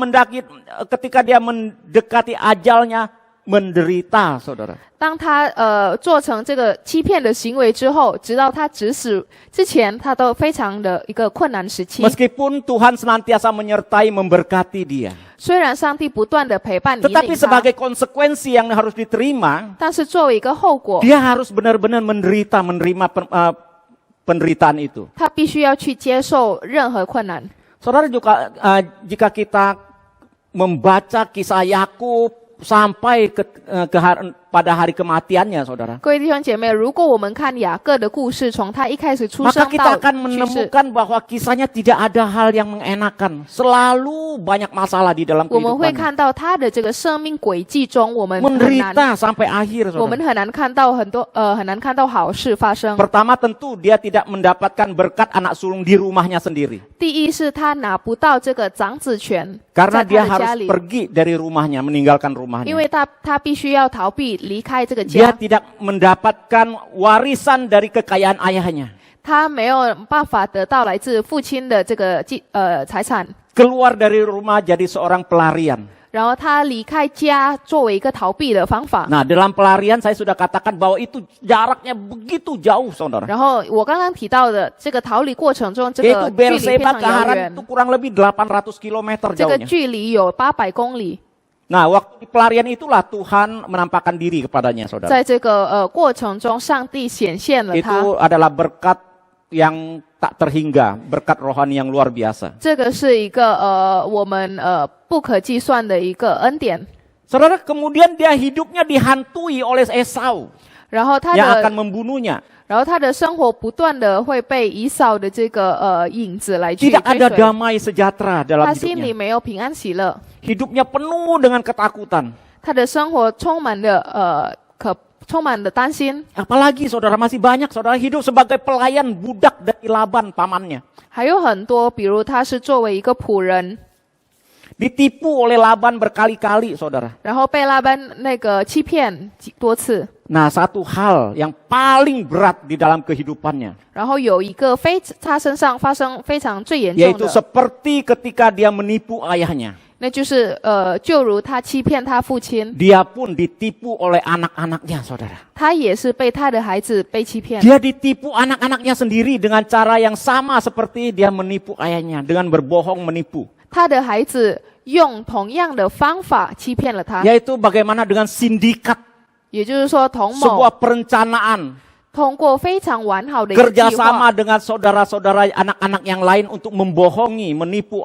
ketika dia mendekati ajalnya menderita, saudara. 当他做成这个欺骗的行为之后，直到他指死之前，他都非常的一个困难时期。 Meskipun Tuhan senantiasa menyertai memberkati dia. 虽然上帝不断的陪伴引 Tetapi 领他， sebagai konsekuensi yang harus diterima, 但是作为一个后果， dia harus benar-benar menerima penderitaan itu. 他必须要去接受任何困难。 Saudara juga jika kita membaca kisah Yakub sampai pada hari kematiannya, saudara, 各位弟兄姐妹，如果我们看雅各的故事，从他一开始出 maka 生 kita 到 akan 去世， menemukan bahwa kisahnya tidak ada hal yang mengenakan. Selalu banyak masalah di dalam 我们会 kehidupannya. 看到他的这个生命轨迹中，我们很难， Menderita sampai akhir, 我们 saudara. 很难看到很难看到好事发生。 Pertama tentu dia tidak mendapatkan berkat anak sulung di rumahnya sendiri. 第一是他拿不到这个长子权， Karena 在 dia 他的家 harus 里， pergi dari rumahnya, meninggalkan 因 rumahnya. 为他必须要逃避离开这个 Dia 家， tidak mendapatkan warisan dari kekayaan ayahnya. 他没有办法得到来自父亲的这个财产， Keluar dari rumah jadi seorang pelarian. 然后他离开家作为一个逃避的方法。 Nah, dalam pelarian saya sudah katakan bahwa itu jaraknya begitu jauh, saudara. 然后我刚刚提到的这个逃离过程中，这 Yaitu 个距离非 Berseba 常 ke 遥 Haran 远 itu，kurang lebih 800 km 这个 jauhnya. 距离有800公里。 Nah, waktu di pelarian itulah Tuhan menampakkan diri kepadanya, saudara. 在这个过程中，上帝显现了他。 Itu adalah berkat yang tak terhingga, berkat rohani yang luar biasa. 这个是一个我们不可计算的一个恩典。 Saudara, kemudian dia hidupnya dihantui oleh Esau 然后他 yang 的 akan membunuhnya. 然后他的生活不断的会被以扫的这个影子来去 Tidak 追 ada 随， damai sejahtera dalam 他心里 hidupnya. 没有平安喜乐， Hidupnya penuh dengan ketakutan. 他的生活充满了充满了担心。 Apalagi saudara, masih banyak saudara hidup sebagai pelayan budak dari Laban pamannya. 还有很多，比如他是作为一个仆人， Ditipu oleh Laban berkali-kali saudara. 然后被拉班那个欺骗多次。 Nah, satu hal yang paling berat di dalam kehidupannya, 然后有一个他身上发生非常最严重 yaitu 的， seperti ketika dia menipu ayahnya. 那就是就如他欺骗他父亲， Dia pun ditipu oleh anak-anaknya saudara. 他也是被他的孩子被欺骗。 Dia ditipu anak-anaknya sendiri dengan cara yang sama seperti dia menipu ayahnya, dengan berbohong menipu. 他的孩子用同样的方法欺骗了他， Yaitu bagaimana dengan sindikat, 也就是说同谋 sebuah perencanaan, 通过非常完好的一个计划， kerjasama dengan saudara-saudara anak-anak yang lain untuk membohongi, menipu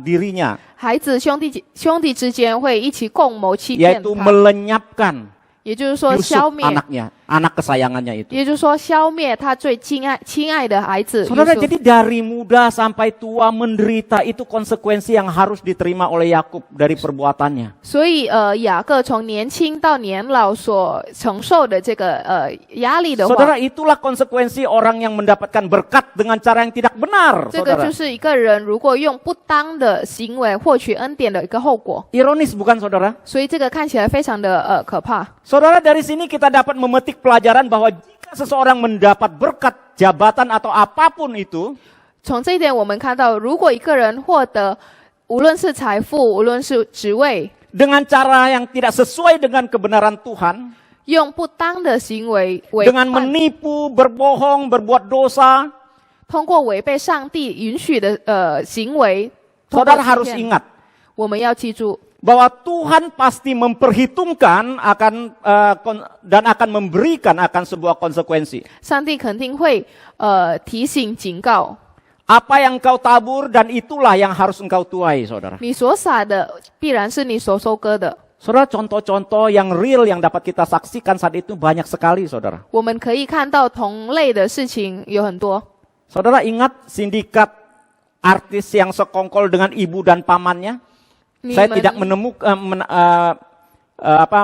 dirinya, 孩子兄弟之间会一起共谋欺骗 yaitu 他， melenyapkan 也就是说消 Yusuf 灭， anaknya, anak kesayangannya itu. 也就是说消灭他最亲爱的孩子。 Saudara, 约瑟 jadi dari muda sampai tua menderita itu konsekuensi yang harus diterima oleh Yakub dari perbuatannya. 所以雅各从年轻到年老所承受的这个压力的话， Saudara, itulah konsekuensi orang yang mendapatkan berkat dengan cara yang tidak benar, 这个 saudara. 就是一个人如果用不当的行为获取恩典的一个后果。 Ironis bukan saudara? 所以这个看起来非常的可怕。 Saudara, dari sini kita dapat memetik pelajaran bahwa jika seseorang mendapat berkat jabatan atau apapun itu, 从这一点我们看到，如果一个人获得无论是财富，无论是职位， dengan cara yang tidak sesuai dengan kebenaran Tuhan, 用不当的行为违 dengan 反， menipu, berbohong, berbuat dosa, 通过违背上帝允许的行为，通过 saudara 欺 harus 骗 ingat 我们要记住， bahwa Tuhan pasti memperhitungkan dan akan memberikan akan sebuah konsekuensi. 上帝肯定会提醒警告， Apa yang kau tabur dan itulah yang harus engkau tuai, saudara. 你所撒的必然是你所收割的。 Saudara, contoh-contoh yang real yang dapat kita saksikan saat itu banyak sekali, saudara. 我们可以看到同类的事情有很多。 Saudara ingat sindikat artis yang sekongkol dengan ibu dan pamannya? 你 Saya 们 tidak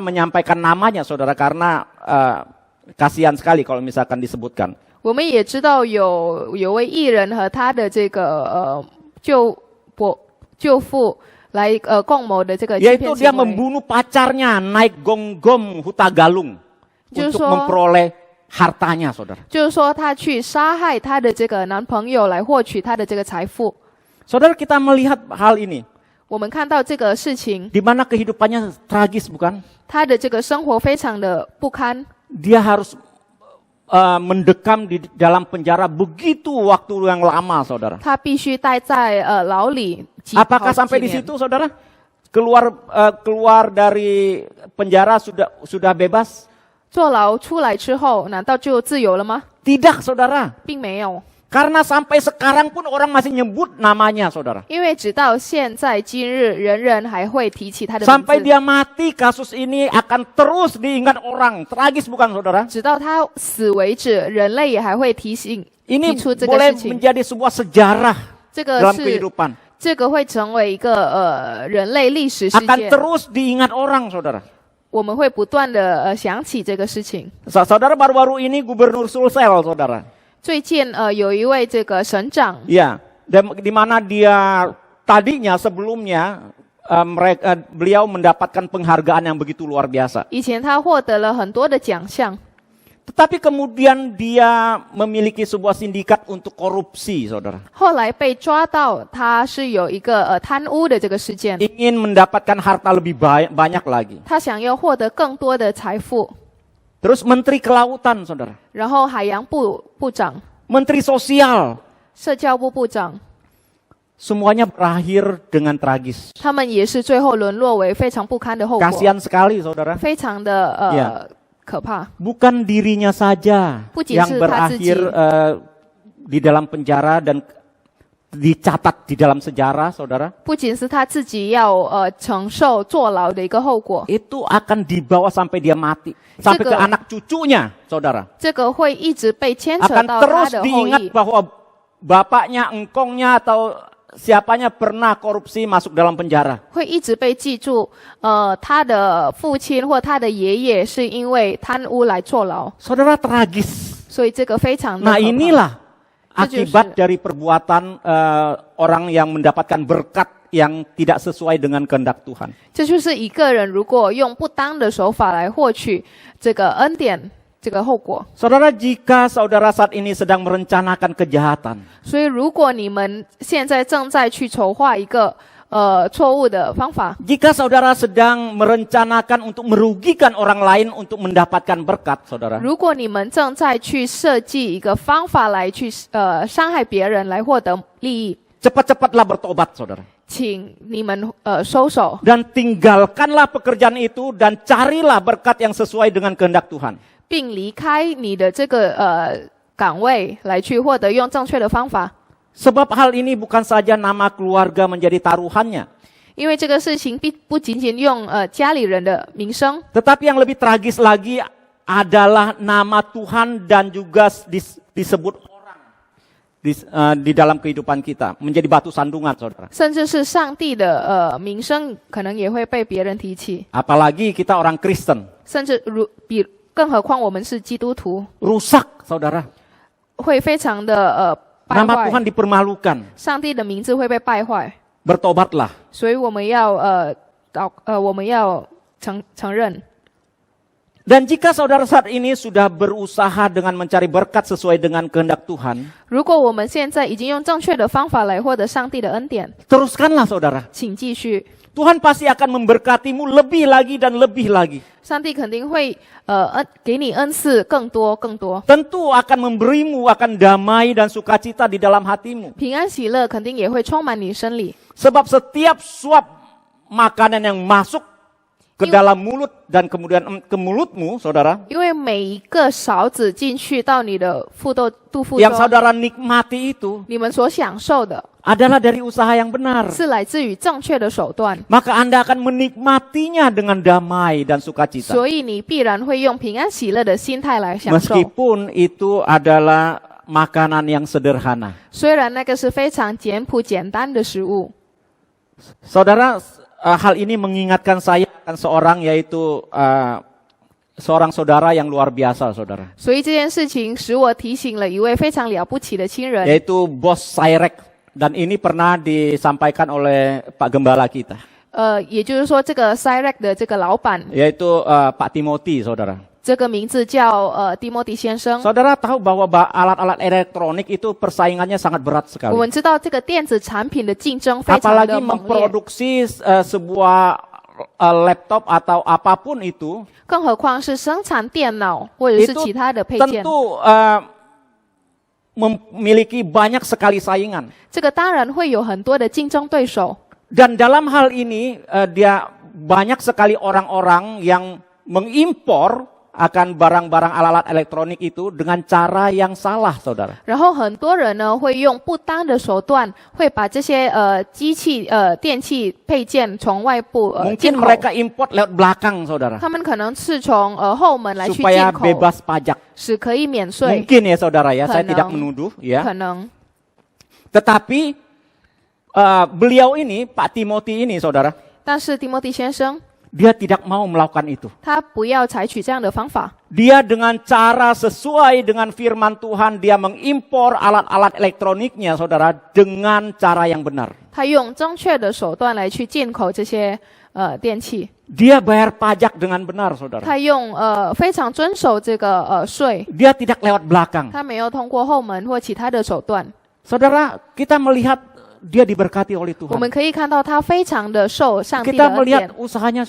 menyampaikan namanya, saudara, karena kasihan sekali kalau misalkan disebutkan. 我们也知道有位艺人和他的这个舅父来共谋的这个欺 Yaitu 骗 dia 行为， membunuh pacarnya naik gonggong Hutagalung Justru- untuk memperoleh hartanya, saudara. 就是说他去杀害他的这个男朋友来获取他的这个财富。Saudara, kita melihat hal ini, 我们看到这个事情， di mana kehidupannya tragis, bukan? 他的这个生活非常的不堪， Dia harus mendekam di dalam penjara begitu waktu yang lama, saudara. 他必须待在牢里几 Apakah 好几 sampai di 年。 situ, saudara? Keluar dari penjara sudah bebas? 坐牢出来之后，难道就自由了吗？ Tidak, saudara. 并没有， Karena sampai sekarang pun orang masih nyebut namanya, saudara. 因为直到现在今日，人人还会提起他的名 Sampai 字， dia mati, kasus ini akan terus diingat orang. Tragis, bukan, saudara? 直到他死为止，人类也还会提 Ini 出这个 boleh 事情。 menjadi sebuah sejarah 这个 dalam 是 kehidupan. 这个会成为一个人类历史事 Akan 件， terus diingat orang, saudara. 我们会不断的想起这个事情。 Saudara, baru-baru ini Gubernur Sulsel, saudara. 最近有一位这个省长， Ya, di mana dia tadinya sebelumnya beliau mendapatkan penghargaan yang begitu luar biasa. 以前他获得了很多的奖项， Tetapi kemudian dia memiliki sebuah sindikat untuk korupsi, saudara. 后来被抓到，他是有一个贪污的这个事件， Ingin mendapatkan harta lebih banyak lagi. 他想要获得更多的财富。 Terus Menteri Kelautan, saudara. 然后海洋部部长、 Menteri Sosial. 社教部部长， Semuanya berakhir dengan tragis. 他们也是最后沦落为非常不堪的后果， Kasihan sekali, saudara. 非常的Ya. 可怕。 Bukan dirinya saja Bukan yang是他自己。 berakhir di dalam penjara dan dicatat di dalam sejarah, saudara. 不仅是他自己要承受坐牢的一个后果， Itu akan dibawa sampai dia mati. Sampai ke Juga- anak cucunya, saudara. 这个会一直被牵扯 Akan 到他 terus 的后 diingat 裔。 bahwa bapaknya, engkongnya, atau siapanya pernah korupsi masuk dalam penjara. 会一直被记住，他的父亲或他的爷爷是因为贪污来坐牢， Saudara, tragis. 所以这个非常的 Nah 可怕。 inilah Itu akibat justru- dari perbuatan orang yang mendapatkan berkat yang tidak sesuai dengan kehendak Tuhan. 这就是一个人如果用不当的手法来获取这个恩典，这个后果。 Saudara, jika saudara saat ini sedang merencanakan kejahatan, 所以，如果你们现在正在去筹划一个错误的方法， jika saudara sedang merencanakan untuk merugikan orang lain untuk mendapatkan berkat, saudara, 如果你们正在去设计一个方法来去伤害别人来获得利益， cepat-cepatlah bertobat, saudara. 请你们收手， Dan tinggalkanlah pekerjaan itu dan carilah berkat yang sesuai dengan kehendak Tuhan. 并离开你的这个岗位来去获得用正确的方法。 Sebab hal ini bukan saja nama keluarga menjadi taruhannya, 因为这个事情不仅仅用家里人的名声， tetapi yang lebih tragis lagi adalah nama Tuhan dan juga disebut orang di dalam kehidupan kita menjadi batu sandungan, saudara. 甚至是上帝的名声，可能也会被别人提起。 Apalagi kita orang Kristen, 甚至更何况我们是基督徒， rusak, saudara. 会非常的败 Nama 坏， Tuhan dipermalukan. 上帝的名字会被败坏， Bertobatlah. 所以我们要我们要承认。 Dan jika saudara saat ini sudah berusaha dengan mencari berkat sesuai dengan kehendak Tuhan, 如果我们现在已经用正确的方法来获得上帝的恩典， teruskanlah, saudara. 请继续， Tuhan pasti akan memberkatimu lebih lagi dan lebih lagi. 上帝肯定会给你恩赐更多更多， Tentu akan memberimu akan damai dan sukacita di dalam hatimu. 平安喜乐肯定也会充满你身里。 Sebab setiap suap makanan yang masuk ke dalam mulut dan kemudian ke mulutmu, saudara, 因为每一个勺子进去到你的肚腹 yang 中， saudara nikmati itu 你们所享受的 adalah dari usaha yang benar. 是来自于正确的手段， Maka Anda akan menikmatinya dengan damai dan sukacita. 所以你必然会用平安喜乐的心态来享受。 Meskipun itu adalah makanan yang sederhana. 虽然那个是非常简朴简单的食物， Saudara, hal ini mengingatkan saya akan seorang, yaitu seorang saudara yang luar biasa, saudara. 所以这件事情使我提醒了一位非常了不起的亲人， Yaitu Bos Sairek. Dan ini pernah disampaikan oleh Pak Gembala kita. 也就是说这个 Cyrec 的这个老板， Yaitu Pak Timothy, saudara. 这个名字叫蒂莫蒂先生。 Saudara tahu bahwa alat-alat elektronik itu persaingannya sangat berat 我 sekali. 们知道这个电子产品的竞争非常 Apalagi 的猛烈， memproduksi sebuah laptop atau apapun itu, 更何况是生产电脑或者是 itu 其他的配件， tentu memiliki banyak sekali saingan. 这个当然会有很多的竞争对手。 Dan dalam hal ini dia banyak sekali orang-orang yang mengimpor akan barang-barang alat-alat elektronik itu dengan cara yang salah, saudara. 然后很多人呢会用不当的手段，会把这些机器电器配件从外部进 Mungkin 口。 mereka import lewat belakang, saudara, 他们可能是从后门来去 supaya 进口， bebas pajak. 使可以免税。 Mungkin ya, saudara ya, saya Kenang. tidak menuduh ya. 可能， Tetapi beliau ini, Pak Timothy ini, saudara, 但是蒂莫蒂先生 dia tidak mau melakukan itu. 他不要采取这样的方法。 Dia dengan cara sesuai dengan firman Tuhan, dia mengimpor alat-alat elektroniknya, saudara, dengan cara yang benar. 他用正确的手段来去进口这些电器， Dia bayar pajak dengan benar, saudara. 他用非常遵守这个税， Dia tidak lewat belakang. 他没有通过后门或其他的手段。 Saudara, kita melihat dia diberkati oleh 我们 Tuhan. 可以看到他非常的受上帝的 Kita 恩 melihat 典， usahanya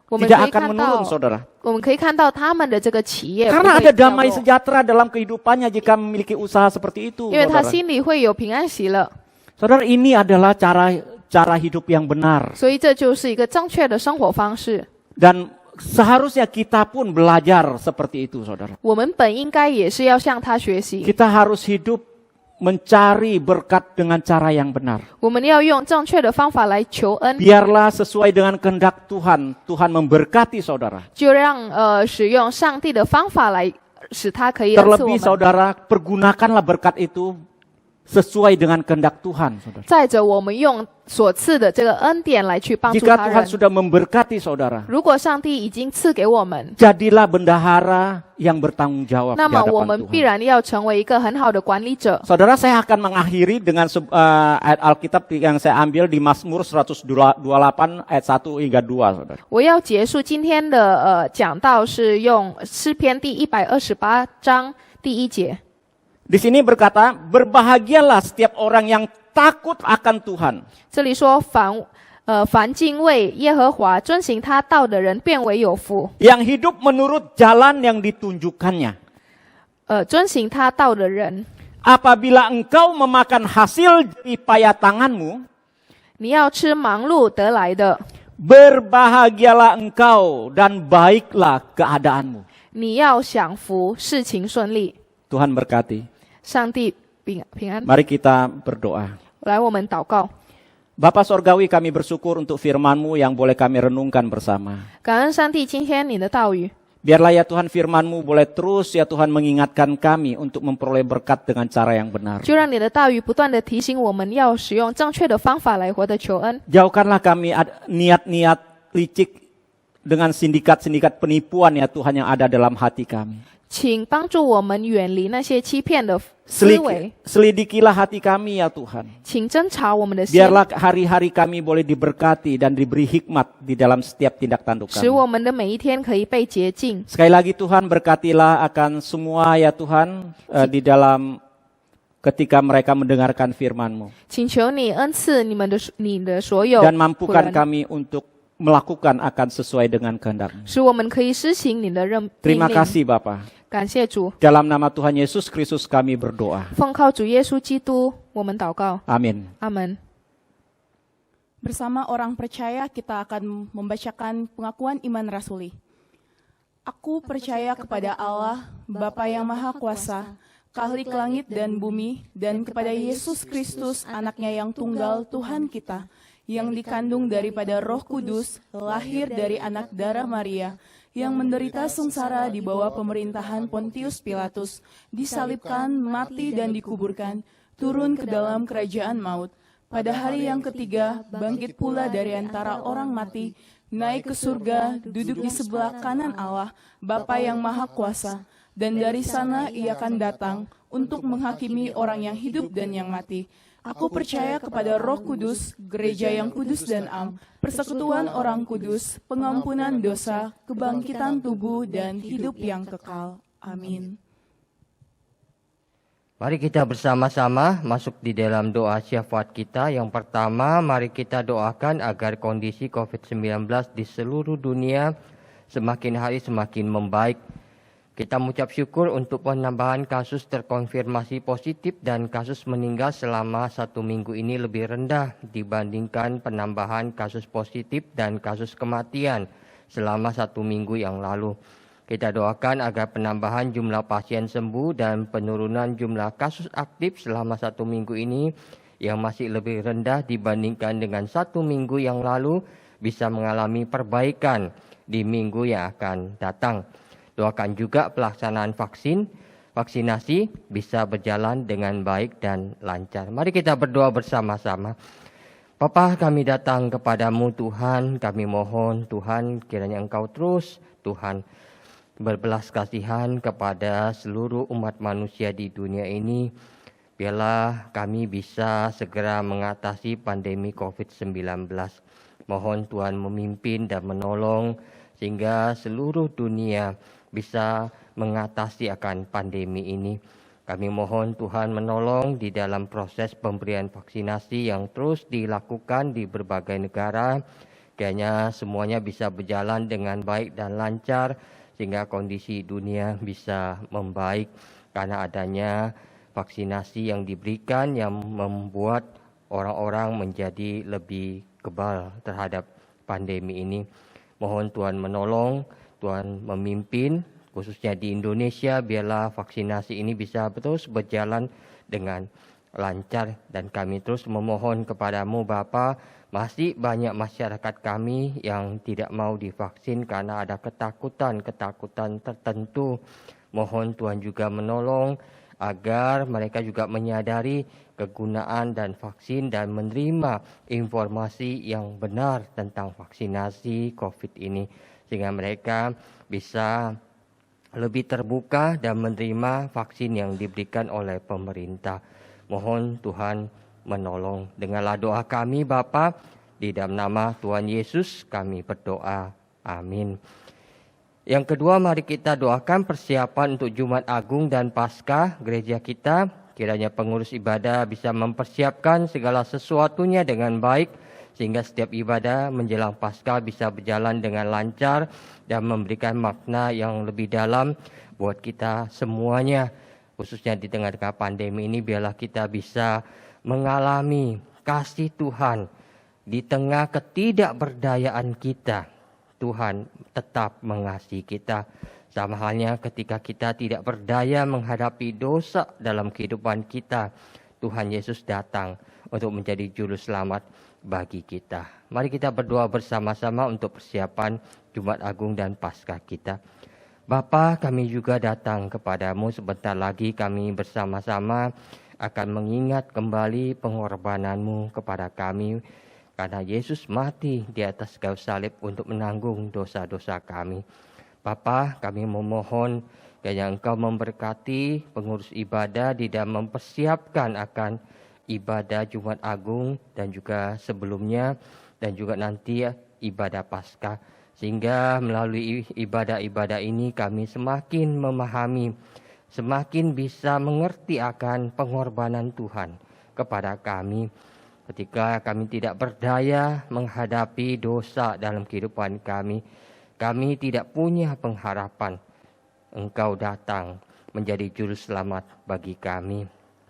我们可 tidak 以 akan 看 menurun, 到， saudara. 我们可以看到他们的这个企业不 Karena 会 ada 掉 damai 落， sejahtera dalam kehidupannya jika memiliki usaha seperti itu, 因为他 saudara. 心里会有平安喜乐， Saudara, ini adalah cara hidup yang benar. 所以这就是一个正确的生活方式。 Dan seharusnya kita pun belajar seperti itu, saudara. 我们本应该也是要向他学习， Kita harus hidup mencari berkat dengan cara yang benar. 我们要用正确的方法来求恩， Biarlah sesuai dengan kehendak Tuhan, Tuhan memberkati saudara. 就让使用上帝的方法来使他可以恩赐我 Terlebih 们。 saudara, pergunakanlah berkat itu sesuai dengan kehendak Tuhan, saudara. 再者，我们用所赐的这个恩典来去帮助 Jika 他 Tuhan 人。 sudah memberkati saudara, 如果上帝已经赐给我们， jadilah bendahara yang bertanggung jawab 那 di 么我 hadapan 们必 Tuhan. 然要成为一个很好的管理者。 Saudara, saya akan mengakhiri dengan ayat Alkitab yang saya ambil di Mazmur 128 ayat 1 hingga 2, saudara. 我要结束今天的讲道是用诗篇第128章第1节。 Di sini berkata, berbahagialah setiap orang yang takut akan Tuhan. 这里说凡敬畏耶和华、遵行他道的人，变为有福。 Yang hidup menurut jalan yang ditunjukkannya. 遵行他道的人， Apabila engkau memakan hasil jeripaya tanganmu, 你要吃忙碌得来的， berbahagialah engkau dan baiklah keadaanmu. 你要享福，事情顺利。 Tuhan berkati. 上帝平安。 Mari kita berdoa. 来，我们祷告。 Bapa Sorgawi, kami bersyukur untuk firman-Mu yang boleh kami renungkan bersama. 感恩上帝今天你的道语， Biarlah ya Tuhan firman-Mu boleh terus ya Tuhan mengingatkan kami untuk memperoleh berkat dengan cara yang benar. 就让你的道语不断的提醒我们要使用正确的方法来活得求恩。 Jauhkanlah kami niat-niat licik dengan sindikat-sindikat penipuan ya Tuhan yang ada dalam hati kami. 请帮助我们远离那些欺骗的思维， Selidikilah hati kami ya Tuhan. 请侦查我们的心， Biarlah hari-hari kami boleh diberkati dan diberi hikmat di dalam setiap tindak tanduk 使 kami. 我们的每一天可以被洁净。 Sekali lagi Tuhan berkatilah akan semua ya Tuhan di dalam ketika mereka mendengarkan firman-Mu. 请求你恩赐你的所有 Dan 仆 mampukan 人， kami untuk melakukan akan sesuai dengan kehendak-Mu. 使我们可以施行你的命 Terima 令。 kasih Bapa. 感谢主， Dalam nama Tuhan Yesus Kristus kami berdoa. 奉靠主耶稣基督，我们祷告， Amin. 阿门。 Bersama orang percaya kita akan membacakan pengakuan iman rasuli. Aku percaya kepada Allah, Bapa yang Maha Kuasa, Khalik langit dan bumi, dan kepada Yesus Kristus, anaknya yang tunggal Tuhan kita, yang dikandung daripada Roh Kudus, lahir dari anak darah Maria, yang menderita sengsara di bawah pemerintahan Pontius Pilatus, disalibkan, mati dan dikuburkan, turun ke dalam kerajaan maut. Pada hari yang ketiga, bangkit pula dari antara orang mati, naik ke surga, duduk di sebelah kanan Allah, Bapa yang Maha Kuasa, dan dari sana ia akan datang untuk menghakimi orang yang hidup dan yang mati. Aku percaya kepada Roh Kudus, gereja yang kudus dan am, persekutuan orang kudus, pengampunan dosa, kebangkitan tubuh, dan hidup yang kekal. Amin. Mari kita bersama-sama masuk di dalam doa syafaat kita. Yang pertama, mari kita doakan agar kondisi COVID-19 di seluruh dunia semakin hari semakin membaik. Kita mengucap syukur untuk penambahan kasus terkonfirmasi positif dan kasus meninggal selama 1 minggu ini lebih rendah dibandingkan penambahan kasus positif dan kasus kematian selama 1 minggu yang lalu. Kita doakan agar penambahan jumlah pasien sembuh dan penurunan jumlah kasus aktif selama 1 minggu ini yang masih lebih rendah dibandingkan dengan 1 minggu yang lalu bisa mengalami perbaikan di minggu yang akan datang. Doakan juga pelaksanaan vaksinasi bisa berjalan dengan baik dan lancar. Mari kita berdoa bersama-sama. Bapa, kami datang kepadamu Tuhan, kami mohon Tuhan kiranya Engkau terus Tuhan berbelas kasihan kepada seluruh umat manusia di dunia ini. Biarlah kami bisa segera mengatasi pandemi COVID-19. Mohon Tuhan memimpin dan menolong sehingga seluruh dunia bisa mengatasi akan pandemi ini. Kami mohon Tuhan menolong di dalam proses pemberian vaksinasi yang terus dilakukan di berbagai negara. Kiranya semuanya bisa berjalan dengan baik dan lancar sehingga kondisi dunia bisa membaik karena adanya vaksinasi yang diberikan yang membuat orang-orang menjadi lebih kebal terhadap pandemi ini. Mohon Tuhan menolong, Tuhan memimpin, khususnya di Indonesia, biarlah vaksinasi ini bisa terus berjalan dengan lancar. Dan kami terus memohon kepadamu Bapa, masih banyak masyarakat kami yang tidak mau divaksin karena ada ketakutan tertentu. Mohon Tuhan juga menolong agar mereka juga menyadari kegunaan dan vaksin dan menerima informasi yang benar tentang vaksinasi COVID ini. Sehingga mereka bisa lebih terbuka dan menerima vaksin yang diberikan oleh pemerintah. Mohon Tuhan menolong. Dengarlah doa kami Bapa, di dalam nama Tuhan Yesus kami berdoa. Amin. Yang kedua, mari kita doakan persiapan untuk Jumat Agung dan Paskah gereja kita. Kiranya pengurus ibadah bisa mempersiapkan segala sesuatunya dengan baik, sehingga setiap ibadah menjelang Paskah bisa berjalan dengan lancar dan memberikan makna yang lebih dalam buat kita semuanya. Khususnya di tengah-tengah pandemi ini, biarlah kita bisa mengalami kasih Tuhan. Di tengah ketidakberdayaan kita, Tuhan tetap mengasihi kita. Sama halnya ketika kita tidak berdaya menghadapi dosa dalam kehidupan kita, Tuhan Yesus datang untuk menjadi juru selamat bagi kita. Mari kita berdoa bersama-sama untuk persiapan Jumat Agung dan Paskah kita. Bapa, kami juga datang kepadamu, sebentar lagi kami bersama-sama akan mengingat kembali pengorbananmu kepada kami, karena Yesus mati di atas kayu salib untuk menanggung dosa-dosa kami. Bapa, kami memohon kiranya Engkau memberkati pengurus ibadah di dalam mempersiapkan akan ibadah Jumat Agung dan juga sebelumnya dan juga nanti ibadah Paskah. Sehingga melalui ibadah-ibadah ini kami semakin memahami, semakin bisa mengerti akan pengorbanan Tuhan kepada kami. Ketika kami tidak berdaya menghadapi dosa dalam kehidupan kami tidak punya pengharapan. Engkau datang menjadi juru selamat bagi kami.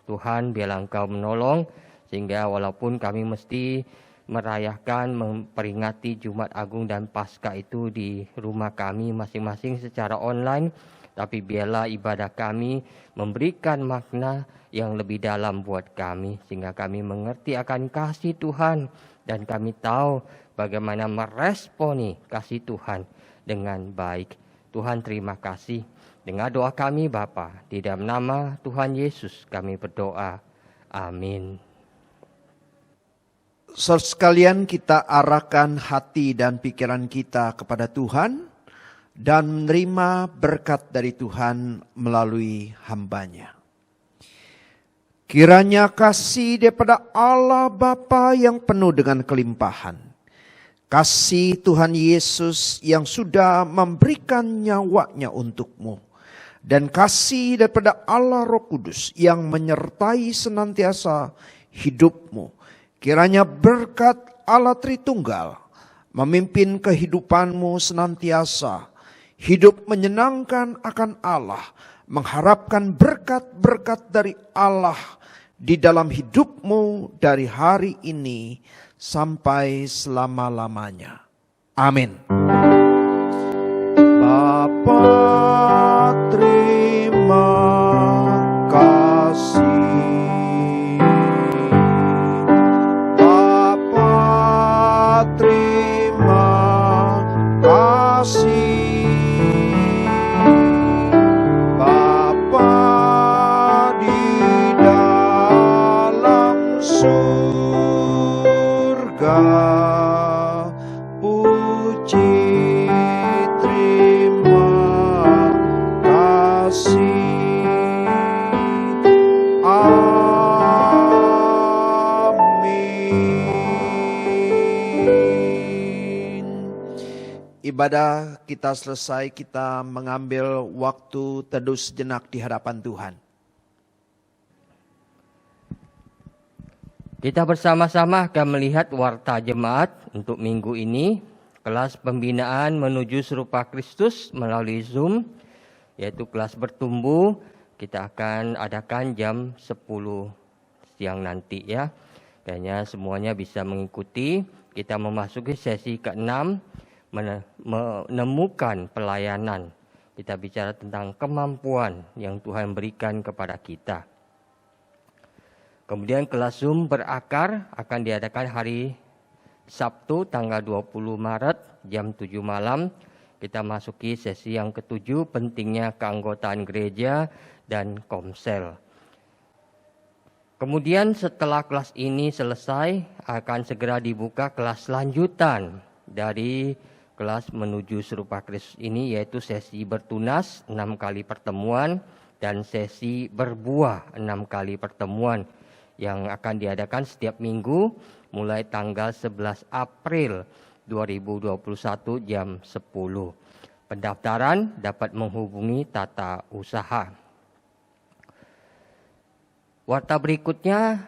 Tuhan, biarlah Engkau menolong sehingga walaupun kami mesti merayakan, memperingati Jumat Agung dan Paskah itu di rumah kami masing-masing secara online, tapi biarlah ibadah kami memberikan makna yang lebih dalam buat kami sehingga kami mengerti akan kasih Tuhan dan kami tahu bagaimana meresponi kasih Tuhan dengan baik. Tuhan, terima kasih. Dengar doa kami Bapa, di dalam nama Tuhan Yesus kami berdoa. Amin. Saudara sekalian, kita arahkan hati dan pikiran kita kepada Tuhan dan menerima berkat dari Tuhan melalui hamba-Nya. Kiranya kasih daripada Allah Bapa yang penuh dengan kelimpahan, kasih Tuhan Yesus yang sudah memberikan nyawanya untukmu, dan kasih daripada Allah Roh Kudus yang menyertai senantiasa hidupmu. Kiranya berkat Allah Tritunggal memimpin kehidupanmu senantiasa, hidup menyenangkan akan Allah, mengharapkan berkat-berkat dari Allah di dalam hidupmu dari hari ini sampai selama-lamanya. Amin. Bapa, terima kasih. Bapa, terima kasih. Bapa di dalam surga, puji terima kasih. Amin. Ibadah kita selesai, kita mengambil waktu teduh sejenak di hadapan Tuhan. Kita bersama-sama akan melihat warta jemaat untuk minggu ini, kelas pembinaan menuju serupa Kristus melalui Zoom, yaitu kelas bertumbuh. Kita akan adakan jam 10 siang nanti ya. Kayaknya semuanya bisa mengikuti. Kita memasuki sesi ke-6, menemukan pelayanan. Kita bicara tentang kemampuan yang Tuhan berikan kepada kita. Kemudian kelas Zoom berakar akan diadakan hari Sabtu tanggal 20 Maret jam 7 malam. Kita masuki sesi yang ke-7, pentingnya keanggotaan gereja dan komsel. Kemudian setelah kelas ini selesai, akan segera dibuka kelas lanjutan dari kelas menuju serupa Kristus ini, yaitu sesi bertunas 6 kali pertemuan dan sesi berbuah 6 kali pertemuan yang akan diadakan setiap minggu mulai tanggal 11 April 2021 jam 10. Pendaftaran dapat menghubungi tata usaha. Warta berikutnya,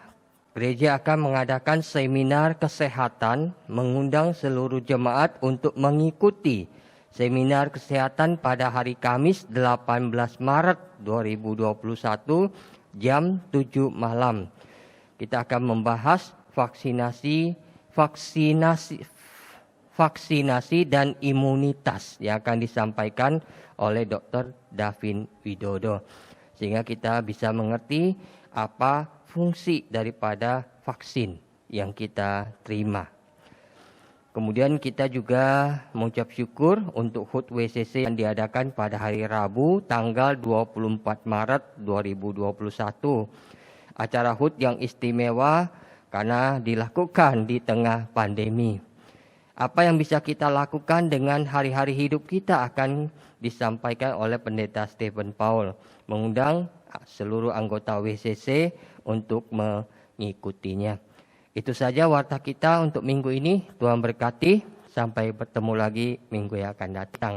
gereja akan mengadakan seminar kesehatan, mengundang seluruh jemaat untuk mengikuti seminar kesehatan pada hari Kamis 18 Maret 2021 jam 7 malam. Kita akan membahas vaksinasi dan imunitas yang akan disampaikan oleh Dr. Davin Widodo. Sehingga kita bisa mengerti apa fungsi daripada vaksin yang kita terima. Kemudian kita juga mengucap syukur untuk HUT WCC yang diadakan pada hari Rabu tanggal 24 Maret 2021. Acara HUT yang istimewa karena dilakukan di tengah pandemi. Apa yang bisa kita lakukan dengan hari-hari hidup kita akan disampaikan oleh Pendeta Stephen Paul, mengundang seluruh anggota WCC untuk mengikutinya. Itu saja warta kita untuk minggu ini. Tuhan berkati. Sampai bertemu lagi minggu yang akan datang.